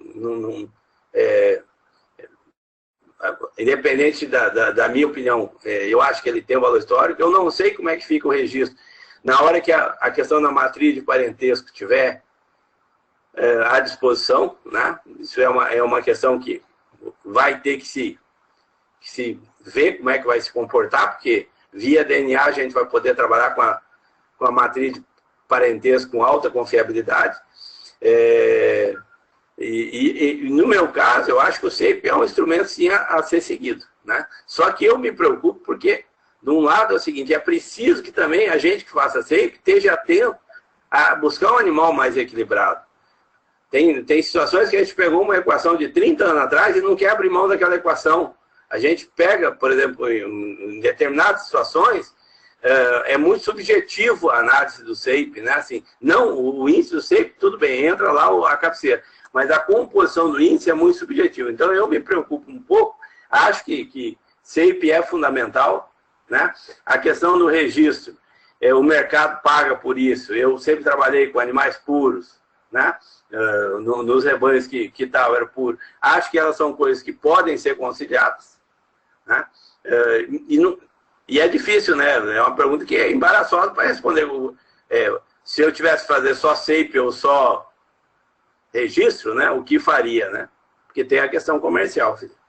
independente da minha opinião, eu acho que ele tem um valor histórico. Eu não sei como é que fica o registro na hora que a questão da matriz de parentesco estiver à disposição, né? Isso é uma questão que vai ter que se ver como é que vai se comportar, porque via DNA a gente vai poder trabalhar com a matriz de parentesco com alta confiabilidade. E no meu caso, eu acho que o SAPE é um instrumento sim a ser seguido, né? Só que eu me preocupo porque, de um lado, é o seguinte: é preciso que também a gente que faça SAPE esteja atento a buscar um animal mais equilibrado. Tem situações que a gente pegou uma equação de 30 anos atrás e não quer abrir mão daquela equação. A gente pega, por exemplo, em determinadas situações, é muito subjetivo a análise do SAPE, né? Assim, não, o índice do SAPE, tudo bem, entra lá a cabeceira, mas a composição do índice é muito subjetiva. Então, eu me preocupo um pouco, acho que SAPE é fundamental, né? A questão do registro, o mercado paga por isso. Eu sempre trabalhei com animais puros, né? Nos rebanhos que tal era puro. Acho que elas são coisas que podem ser conciliadas, né? E é difícil, né? É uma pergunta que é embaraçosa para responder. Se eu tivesse que fazer só SAPE ou só registro, né? O que faria, né? Porque tem a questão comercial, filho.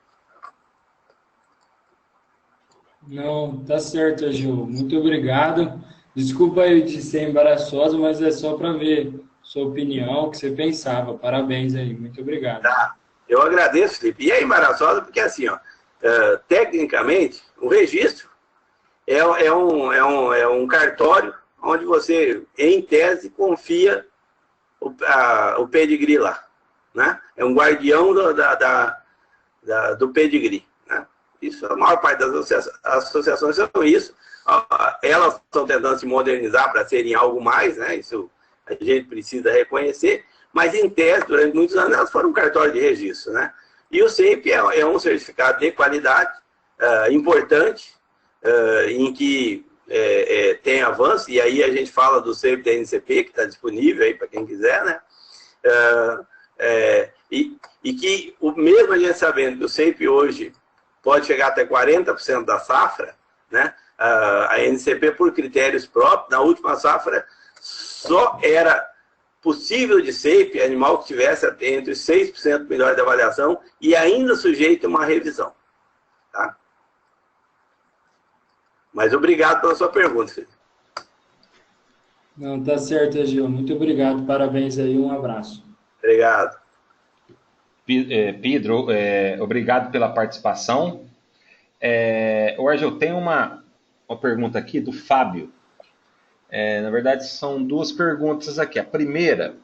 Não, tá certo, Agil. Muito obrigado. Desculpa aí de ser embaraçosa, mas é só para ver sua opinião, o que você pensava. Parabéns aí, muito obrigado. Tá. Eu agradeço, Felipe. E é embaraçosa porque, assim, ó, tecnicamente, o registro é um cartório onde você, em tese, confia o pedigree lá, né? É um guardião do pedigree, né? Isso, a maior parte das associações são isso. Elas estão tentando se modernizar para serem algo mais, né? Isso a gente precisa reconhecer, mas em tese, durante muitos anos, elas foram um cartório de registro, né? E o SAPE é um certificado de qualidade importante, em que tem avanço, e aí a gente fala do SAPE da NCP, que está disponível aí para quem quiser, né? E que, mesmo a gente sabendo que o SAPE hoje pode chegar até 40% da safra, né? A NCP, por critérios próprios, na última safra, só era possível de SAPE animal que tivesse entre 6% melhor de avaliação e ainda sujeito a uma revisão. Tá? Mas obrigado pela sua pergunta, Felipe. Não, tá certo, Agil. Muito obrigado. Parabéns aí. Um abraço. Obrigado. Pedro, obrigado pela participação. Agil, tem uma pergunta aqui do Fábio. Na verdade, são duas perguntas aqui. A primeira,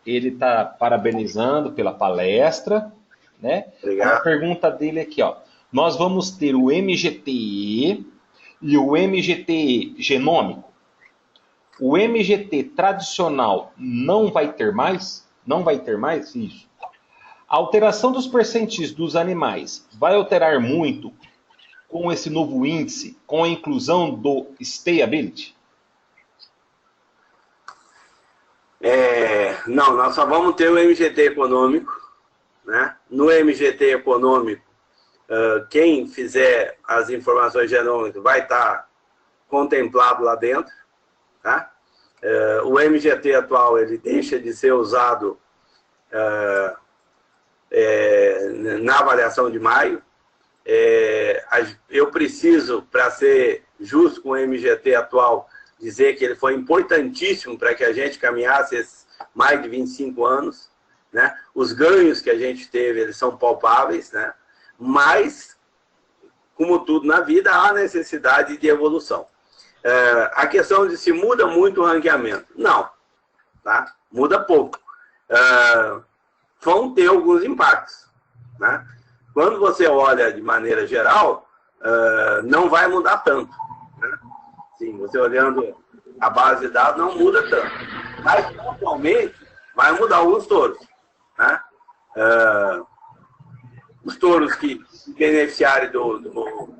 ele está parabenizando pela palestra, né? Obrigado. A pergunta dele aqui, ó. Nós vamos ter o MGTE e o MGTE genômico. O MGT tradicional não vai ter mais? Não vai ter mais? Isso. A alteração dos percentis dos animais vai alterar muito com esse novo índice, com a inclusão do stayability? Não, nós só vamos ter o MGT econômico, né? No MGT econômico, quem fizer as informações genômicas vai estar contemplado lá dentro, tá? O MGT atual, ele deixa de ser usado na avaliação de maio. Eu preciso, para ser justo com o MGT atual, dizer que ele foi importantíssimo para que a gente caminhasse esses mais de 25 anos, né? Os ganhos que a gente teve, eles são palpáveis, né? Mas, como tudo na vida, há necessidade de evolução. A questão de se muda muito o ranqueamento. Não, tá? Muda pouco. Vão ter alguns impactos, né? Quando você olha de maneira geral, não vai mudar tanto, né? Sim, você olhando a base de dados, não muda tanto. Mas, atualmente, vai mudar alguns touros, né? Os touros que beneficiarem do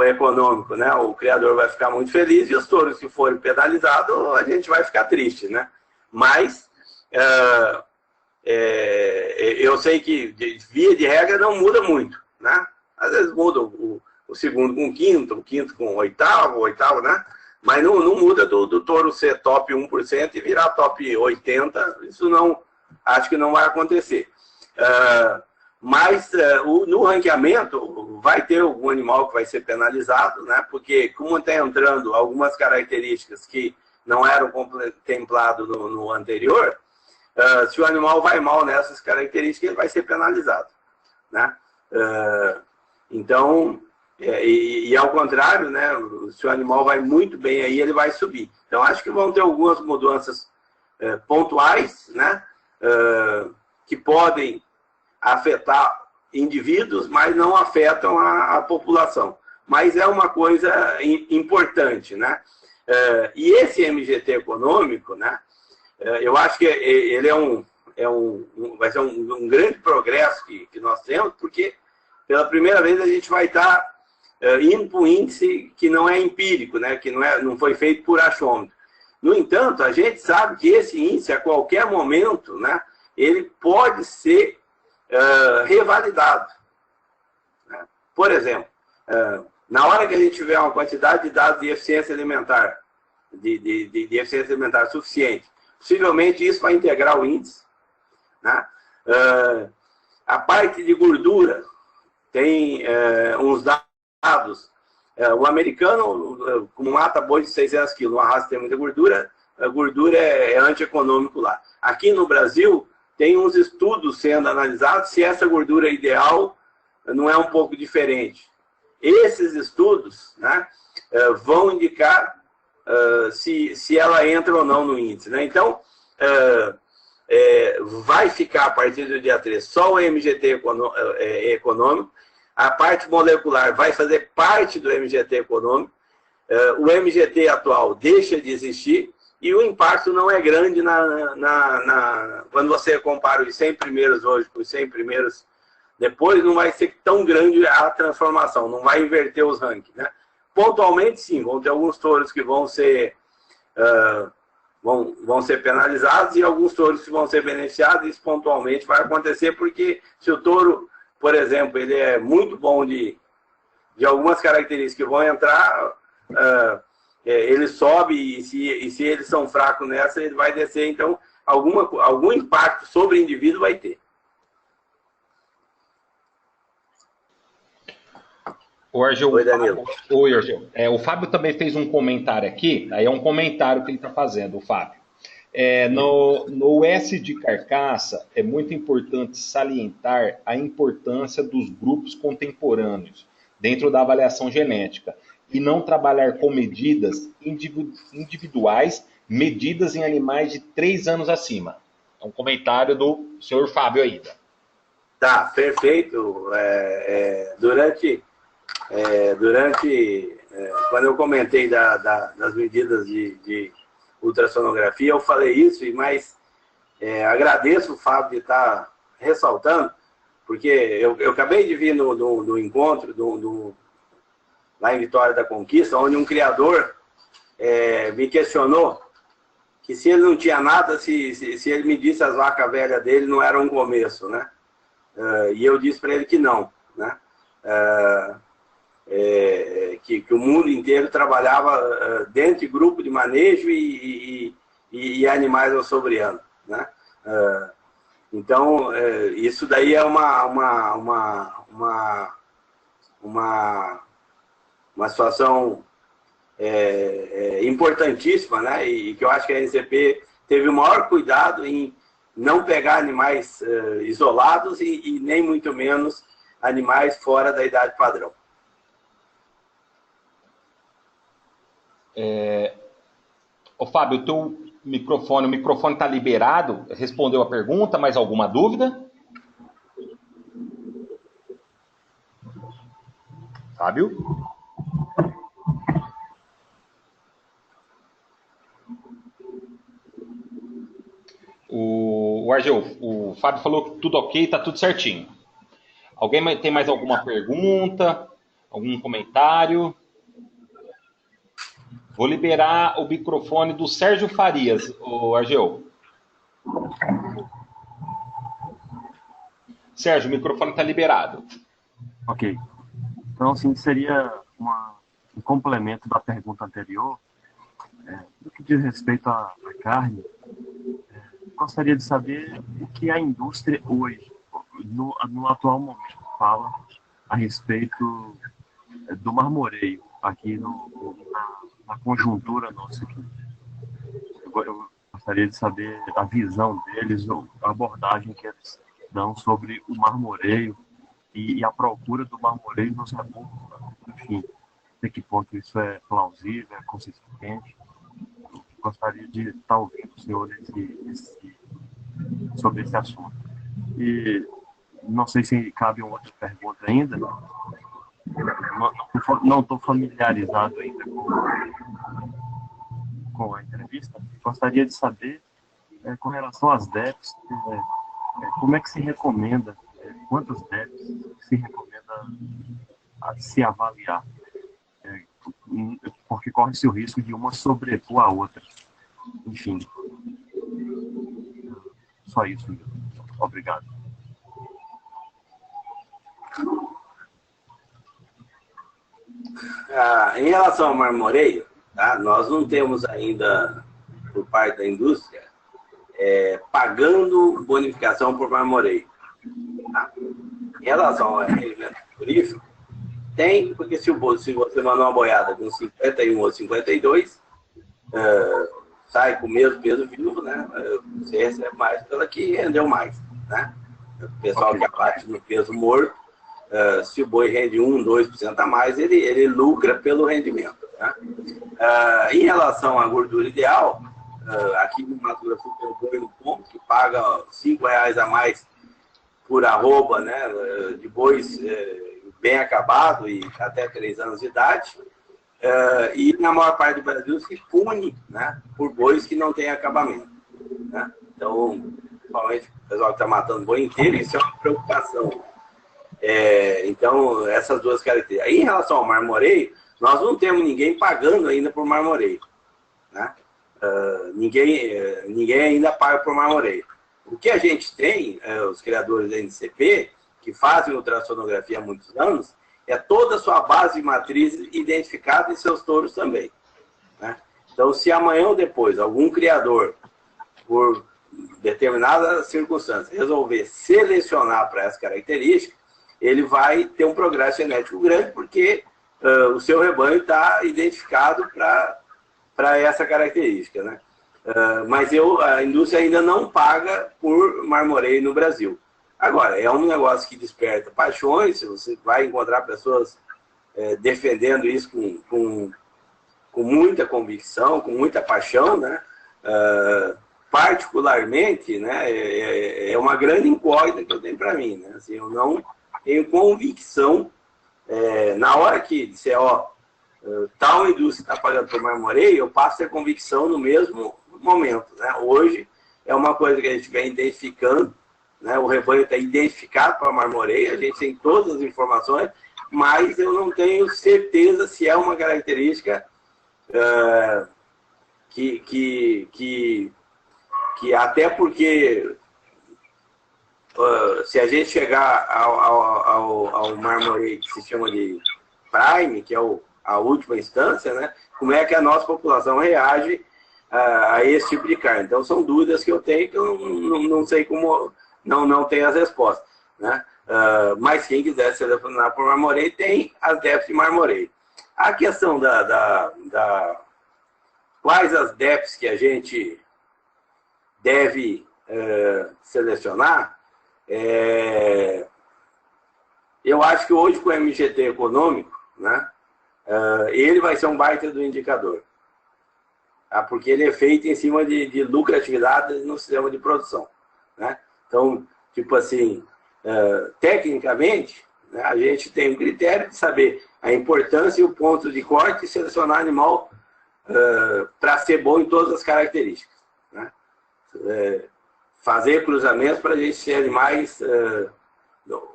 econômico, né? O criador vai ficar muito feliz, e os touros que forem penalizados, a gente vai ficar triste, né? Mas eu sei que, via de regra, não muda muito, né? Às vezes muda o segundo com o quinto com o oitavo, né? Mas não muda do touro ser top 1% e virar top 80%. Isso não, acho que não vai acontecer. Mas no ranqueamento vai ter algum animal que vai ser penalizado, né? Porque como está entrando algumas características que não eram contempladas no anterior, se o animal vai mal nessas características, ele vai ser penalizado, né? Então, e ao contrário, né? Se o animal vai muito bem aí, ele vai subir. Então, acho que vão ter algumas mudanças pontuais, né? Que podem afetar indivíduos, mas não afetam a população. Mas é uma coisa importante, né? E esse MGT econômico, né? Eu acho que ele vai ser um grande progresso que nós temos, porque pela primeira vez a gente vai estar indo para um índice que não é empírico, né? Que não foi feito por achômetro. No entanto, a gente sabe que esse índice, a qualquer momento, né, ele pode ser revalidado. Né? Por exemplo, na hora que a gente tiver uma quantidade de dados de eficiência alimentar, de eficiência alimentar suficiente, possivelmente isso vai integrar o índice. Né? A parte de gordura tem uns dados. O americano, como mata boi de 600 quilos, uma raça que tem muita gordura, a gordura é antieconômico lá. Aqui no Brasil, tem uns estudos sendo analisados se essa gordura ideal não é um pouco diferente. Esses estudos, né, vão indicar se ela entra ou não no índice. Né? Então, vai ficar a partir do dia 3 só o MGT econômico, a parte molecular vai fazer parte do MGT econômico, o MGT atual deixa de existir e o impacto não é grande quando você compara os 100 primeiros hoje com os 100 primeiros depois, não vai ser tão grande a transformação, não vai inverter os rankings. Né? Pontualmente, sim, vão ter alguns touros que vão ser penalizados e alguns touros que vão ser beneficiados. Isso pontualmente vai acontecer porque se o touro, por exemplo, ele é muito bom de algumas características que vão entrar, ele sobe e se eles são fracos nessa, ele vai descer. Então, algum impacto sobre o indivíduo vai ter. Oi, Danilo. Oi, Argel. O Fábio também fez um comentário aqui, aí é um comentário que ele está fazendo, o Fábio. No S de carcaça, é muito importante salientar a importância dos grupos contemporâneos dentro da avaliação genética e não trabalhar com medidas individuais, medidas em animais de 3 anos acima. É um comentário do senhor Fábio ainda. Tá, perfeito. Quando eu comentei das medidas de ultrassonografia, eu falei isso, mas agradeço o Fábio de estar ressaltando, porque eu acabei de vir no encontro lá em Vitória da Conquista, onde um criador me questionou que se ele não tinha nada, se ele me disse as vacas velhas dele, não era um começo, né? E eu disse para ele que não, né? Que o mundo inteiro trabalhava dentro de grupo de manejo e animais açoubrianos, né? Então, isso daí é uma situação importantíssima, né? E que eu acho que a NCP teve o maior cuidado em não pegar animais isolados e nem muito menos animais fora da idade padrão. Ô, Fábio, o microfone está liberado? Respondeu a pergunta, mais alguma dúvida? Fábio? O Argel, o Fábio falou que tudo ok, está tudo certinho. Alguém tem mais alguma pergunta? Algum comentário? Vou liberar o microfone do Sérgio Farias, o Argel. Sérgio, o microfone está liberado. Ok. Então, assim, seria um complemento da pergunta anterior. No que diz respeito à carne, gostaria de saber o que a indústria hoje, no atual momento, fala a respeito do marmoreio aqui na conjuntura nossa aqui. Eu gostaria de saber a visão deles, ou a abordagem que eles dão sobre o marmoreio e a procura do marmoreio nos recursos. Enfim, até que ponto isso é plausível, é consistente. Eu gostaria de estar ouvindo o senhor sobre esse assunto. E não sei se cabe uma outra pergunta ainda. Não estou familiarizado ainda com a entrevista. Gostaria de saber, com relação às DEPs, como é que se recomenda, quantas DEPs se recomenda a se avaliar, porque corre-se o risco de uma sobrepor a outra. Enfim, só isso. Obrigado. Em relação ao marmoreio, tá? Nós não temos ainda, por parte da indústria, pagando bonificação por marmoreio. Tá? Em relação ao rendimento frigorífico, tem, porque se você mandar uma boiada com 51 ou 52, sai com o mesmo peso vivo, né? Você recebe mais pela que rendeu mais, né? O pessoal que abate no peso morto, se o boi rende 1, 2% a mais, ele lucra pelo rendimento. Né? Em relação à gordura ideal, aqui no Mato Grosso tem um boi no ponto que paga R$5 a mais por arroba, né, de bois bem acabado e até 3 anos de idade. E na maior parte do Brasil se pune, né, por bois que não têm acabamento. Né? Então, principalmente o pessoal que está matando boi inteiro, isso é uma preocupação. Então, essas duas características. Em relação ao marmoreio, nós não temos ninguém pagando ainda por marmoreio. Né? Ninguém ainda paga por marmoreio. O que a gente tem, os criadores da NCP, que fazem ultrassonografia há muitos anos, é toda a sua base de matrizes identificada em seus touros também. Né? Então, se amanhã ou depois algum criador, por determinada circunstância, resolver selecionar para essa característica, ele vai ter um progresso genético grande, porque o seu rebanho está identificado para essa característica. Né? Mas a indústria ainda não paga por marmoreio no Brasil. Agora, é um negócio que desperta paixões, você vai encontrar pessoas defendendo isso com muita convicção, com muita paixão, né? Particularmente, né, é uma grande incógnita que eu tenho para mim. Né? Assim, eu não tenho convicção, na hora que disser, tal indústria está pagando por marmoreio, eu passo a ter convicção no mesmo momento. Né? Hoje é uma coisa que a gente vem identificando, né? O rebanho está identificado para marmoreio, a gente tem todas as informações, mas eu não tenho certeza se é uma característica que até porque se a gente chegar ao marmoreio que se chama de prime, que é a última instância, né? Como é que a nossa população reage a esse tipo de carne? Então são dúvidas que eu tenho que eu não sei como, não tenho as respostas. Né? Mas quem quiser selecionar por marmoreio, tem as DEPs de marmoreio. A questão quais as DEPs que a gente deve selecionar, eu acho que hoje com o MGT econômico, né, ele vai ser um baita do indicador. Tá? Porque ele é feito em cima de lucratividade no sistema de produção. Né? Então, tipo assim, tecnicamente, né, a gente tem um critério de saber a importância e o ponto de corte e selecionar animal para ser bom em todas as características. Né? Fazer cruzamentos para a gente ter animais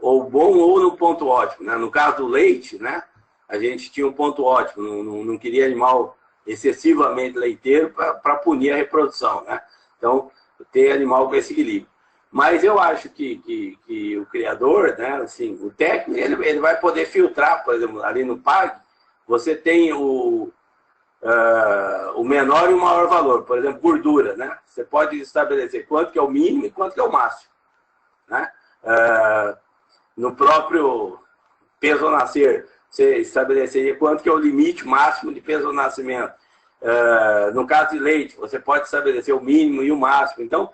ou bom ou no ponto ótimo. Né? No caso do leite, né, a gente tinha um ponto ótimo, não queria animal excessivamente leiteiro para punir a reprodução. Né? Então, ter animal com esse equilíbrio. Mas eu acho que o criador, né, assim, o técnico, ele vai poder filtrar, por exemplo, ali no PAG, você tem o menor e o maior valor. Por exemplo, gordura, né? Você pode estabelecer quanto que é o mínimo e quanto que é o máximo. Né? No próprio peso ao nascer, você estabeleceria quanto que é o limite máximo de peso ao nascimento. No caso de leite, você pode estabelecer o mínimo e o máximo. Então,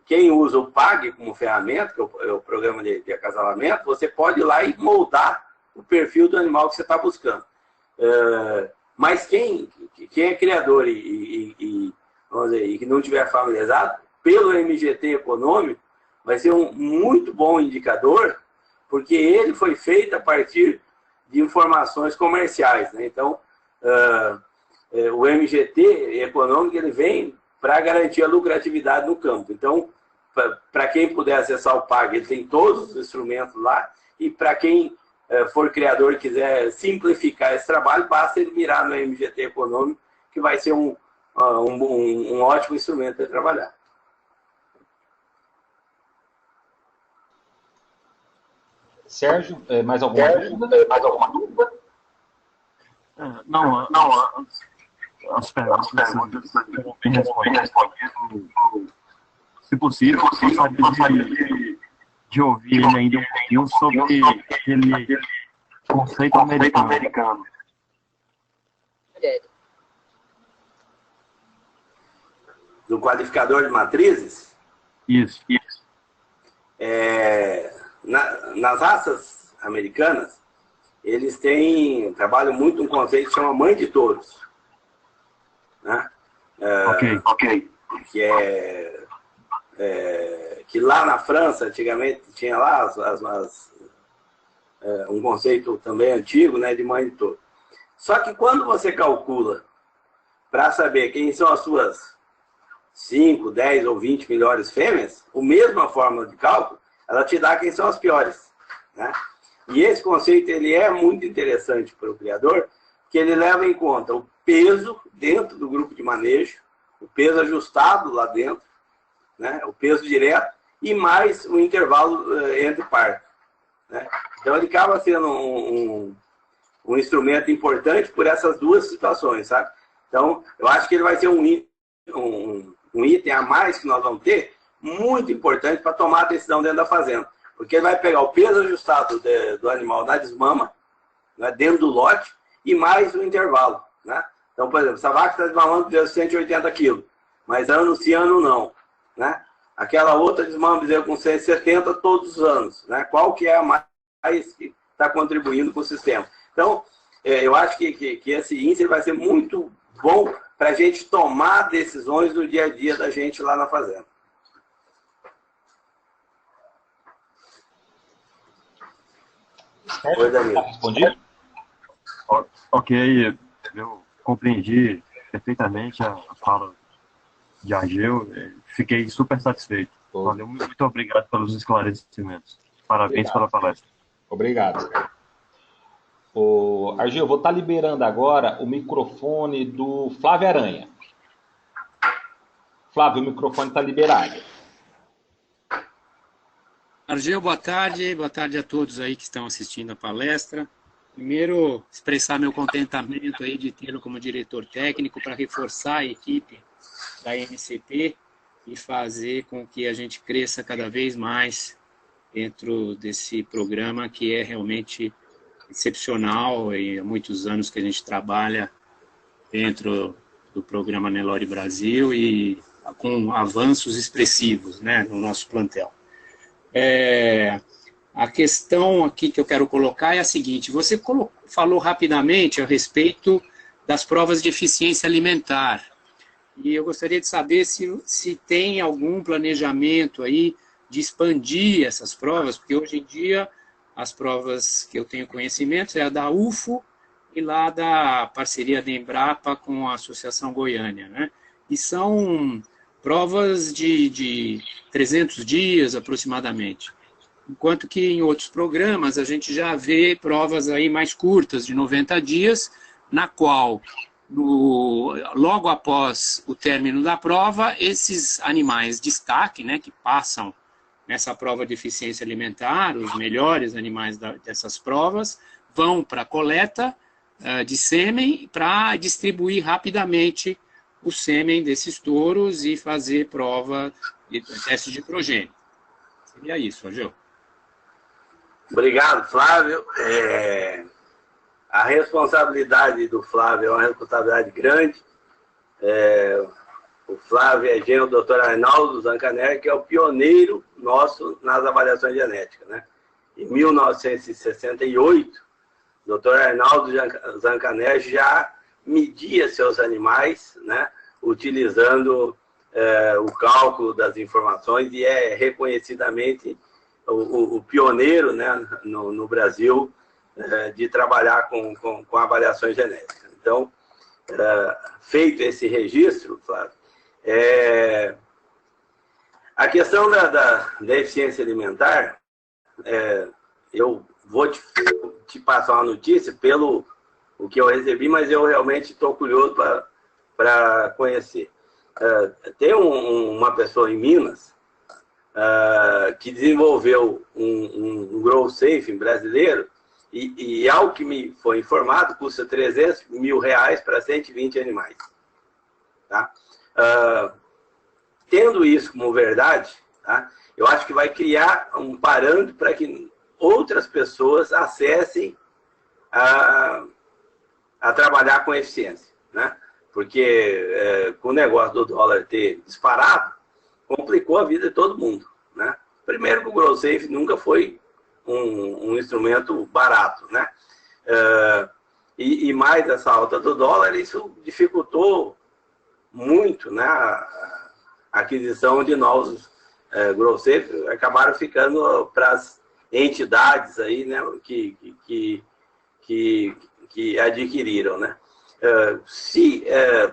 quem usa o PAG como ferramenta, que é o programa de acasalamento, você pode ir lá e moldar o perfil do animal que você está buscando. Mas quem é criador vamos dizer, e que não tiver familiarizado, pelo MGT econômico, vai ser um muito bom indicador, porque ele foi feito a partir de informações comerciais. Né? Então, o MGT econômico ele vem para garantir a lucratividade no campo. Então, para quem puder acessar o PAG, ele tem todos os instrumentos lá, e para quem for criador e quiser simplificar esse trabalho, basta ele mirar no MGT econômico, que vai ser um ótimo instrumento para trabalhar. Sérgio, mais alguma dúvida? Não, as perguntas foram bem respondidas. Se possível, eu gostaria de ouvir ele ainda um pouquinho sobre aquele conceito americano. Do qualificador de matrizes? Isso. Nas raças americanas, eles trabalham muito um conceito que chama mãe de touros. Né? Ok. Que lá na França, antigamente, tinha lá um conceito também antigo, né, de mãe de touro. Só que quando você calcula para saber quem são as suas 5, 10 ou 20 melhores fêmeas, a mesma fórmula de cálculo, ela te dá quem são as piores. Né? E esse conceito ele é muito interessante para o criador, porque ele leva em conta o peso dentro do grupo de manejo, o peso ajustado lá dentro, né? O peso direto, e mais o intervalo entre parto. Né? Então ele acaba sendo um instrumento importante por essas duas situações, sabe? Então, eu acho que ele vai ser um item a mais que nós vamos ter, muito importante para tomar a decisão dentro da fazenda. Porque ele vai pegar o peso ajustado do animal na desmama, né, dentro do lote, e mais o intervalo. Né? Então, por exemplo, essa vaca está desmamando 180 quilos, mas ano sim, ano não. Né? Aquela outra desmama com 170 todos os anos. Né? Qual que é a mais que está contribuindo com o sistema? Então, eu acho que esse índice vai ser muito bom para a gente tomar decisões no dia a dia da gente lá na fazenda. Oi, Danilo. Respondido? Ok, eu compreendi perfeitamente a fala de Argeu, fiquei super satisfeito. Valeu, muito obrigado pelos esclarecimentos. Parabéns pela palestra. Obrigado. Argeu, eu vou estar liberando agora o microfone do Flávio Aranha. Flávio, o microfone está liberado. Argeu, boa tarde a todos aí que estão assistindo a palestra. Primeiro, expressar meu contentamento aí de tê-lo como diretor técnico para reforçar a equipe da MCP e fazer com que a gente cresça cada vez mais dentro desse programa que é realmente excepcional e há muitos anos que a gente trabalha dentro do programa Nelore Brasil e com avanços expressivos, né, no nosso plantel. A questão aqui que eu quero colocar é a seguinte: você falou rapidamente a respeito das provas de eficiência alimentar, e eu gostaria de saber se tem algum planejamento aí de expandir essas provas, porque hoje em dia as provas que eu tenho conhecimento é a da UFO e lá da parceria da Embrapa com a Associação Goiânia, né? E são provas de 300 dias aproximadamente. Enquanto que em outros programas a gente já vê provas aí mais curtas, de 90 dias, na qual, logo após o término da prova, esses animais de destaque, né, que passam nessa prova de eficiência alimentar, os melhores animais dessas provas, vão para a coleta de sêmen para distribuir rapidamente o sêmen desses touros e fazer prova de teste de progênio. Seria isso, Argeu. Obrigado, Flávio. A responsabilidade do Flávio é uma responsabilidade grande. O Flávio é genro do Dr. Arnaldo Zancanelli, que é o pioneiro nosso nas avaliações genéticas. Né? Em 1968, o Dr. Arnaldo Zancanelli já media seus animais, né, utilizando o cálculo das informações e é reconhecidamente o pioneiro, né, no Brasil de trabalhar com avaliações genéticas. Então, feito esse registro, Flávio, a questão da eficiência alimentar, eu vou te passar uma notícia pelo o que eu recebi, mas eu realmente estou curioso para conhecer. Tem uma pessoa em Minas que desenvolveu um Grow Safe brasileiro e ao que me foi informado, custa R$300 mil para 120 animais. Tá? Tendo isso como verdade, tá? Eu acho que vai criar um parâmetro para que outras pessoas acessem a trabalhar com eficiência, né? Porque com o negócio do dólar ter disparado, complicou a vida de todo mundo, né? Primeiro que o Grow Safe nunca foi um instrumento barato, né? E mais essa alta do dólar, isso dificultou muito, né, a aquisição de novos Grow Safe, acabaram ficando para as entidades aí, né, que adquiriram, né? Se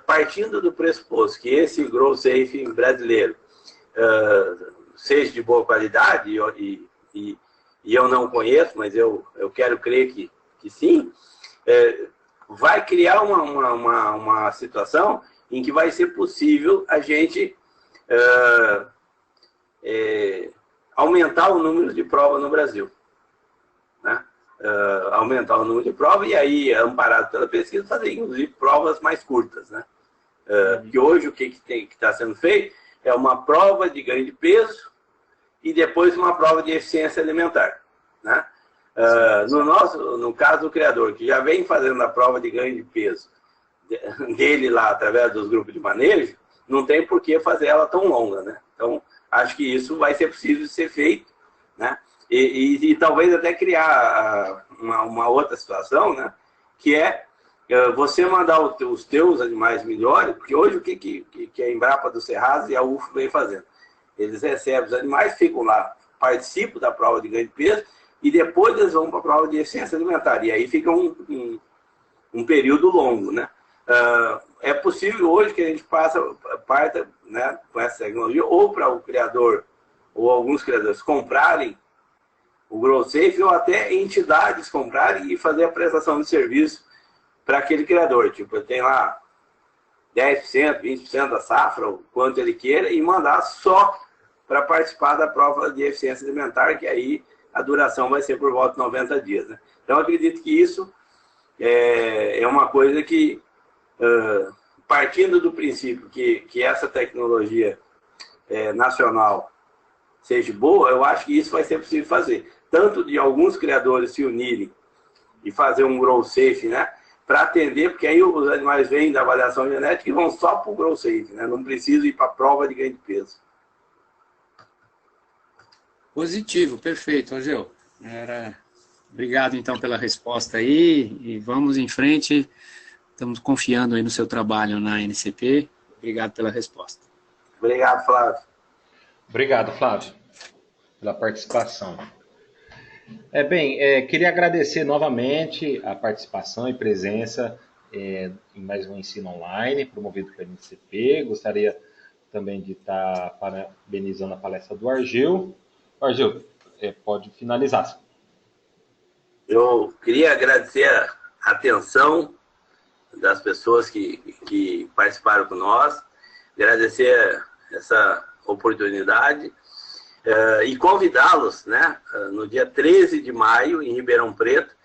partindo do pressuposto que esse Grow Safe brasileiro seja de boa qualidade, e eu não conheço, mas eu quero crer que sim, vai criar uma situação em que vai ser possível a gente aumentar o número de provas no Brasil, né? Aumentar o número de provas e aí, amparado pela pesquisa, fazer inclusive provas mais curtas, né? Porque hoje o que está sendo feito é uma prova de ganho de peso e depois uma prova de eficiência alimentar, né? No caso do criador, que já vem fazendo a prova de ganho de peso dele lá, através dos grupos de manejo, não tem por que fazer ela tão longa, né? Então, acho que isso vai ser possível de ser feito, né? E talvez até criar uma outra situação, né? Que é você mandar os teus animais melhores, porque hoje o que a Embrapa do Cerrado e a UFO vem fazendo? Eles recebem os animais, ficam lá, participam da prova de ganho de peso, e depois eles vão para a prova de eficiência alimentar. E aí fica um período longo, né? É possível hoje que a gente parta, né, com essa tecnologia, ou para o criador, ou alguns criadores comprarem o Grow Safe, ou até entidades comprarem e fazer a prestação de serviço para aquele criador. Tipo, tem lá 10%, 20% da safra, o quanto ele queira, e mandar só para participar da prova de eficiência alimentar, que aí a duração vai ser por volta de 90 dias. Né? Então, eu acredito que isso é uma coisa que, partindo do princípio que essa tecnologia nacional seja boa, eu acho que isso vai ser possível fazer. Tanto de alguns criadores se unirem e fazer um Grow Safe, né? Para atender, porque aí os animais vêm da avaliação genética e vão só para o Grow Safe, né? Não precisam ir para a prova de ganho de peso. Positivo, perfeito, Angel. Obrigado, então, pela resposta aí, e vamos em frente. Estamos confiando aí no seu trabalho na NCP. Obrigado pela resposta. Obrigado, Flávio. Obrigado, Flávio, pela participação. Queria agradecer novamente a participação e presença em mais um ensino online promovido pela NCP. Gostaria também de estar parabenizando a palestra do Argel. Argel, pode finalizar. Eu queria agradecer a atenção das pessoas que participaram com nós, agradecer essa oportunidade e convidá-los, né? No dia 13 de maio, em Ribeirão Preto,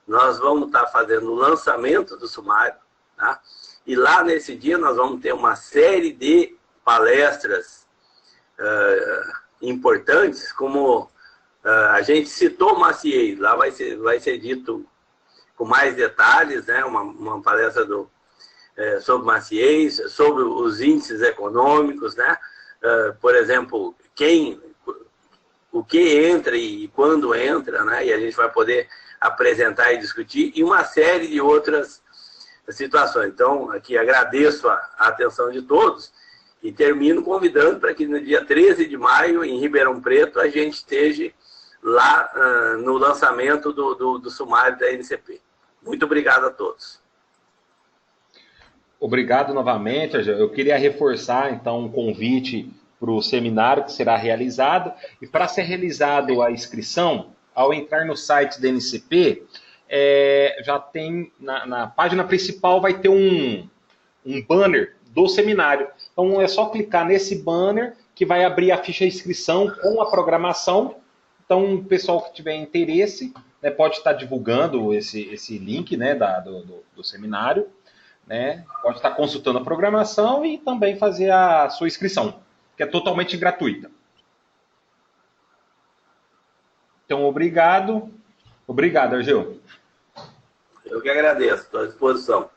nós vamos estar fazendo o lançamento do sumário, tá? E lá nesse dia nós vamos ter uma série de palestras importantes, como a gente citou Maciez, lá vai ser dito com mais detalhes, né? Uma palestra sobre Maciez, sobre os índices econômicos, né? Por exemplo, o que entra e quando entra, né? E a gente vai poder apresentar e discutir, e uma série de outras situações. Então, aqui agradeço a atenção de todos e termino convidando para que no dia 13 de maio, em Ribeirão Preto, a gente esteja lá no lançamento do sumário da NCP. Muito obrigado a todos. Obrigado novamente, Angel. Eu queria reforçar, então, um convite para o seminário que será realizado. E para ser realizado a inscrição, ao entrar no site da NCP, já tem, na página principal vai ter um banner do seminário. Então é só clicar nesse banner que vai abrir a ficha de inscrição com a programação. Então o pessoal que tiver interesse, né, pode estar divulgando esse link, né, do seminário, né, pode estar consultando a programação e também fazer a sua inscrição, que é totalmente gratuita. Então, obrigado. Obrigado, Argel. Eu que agradeço, estou à disposição.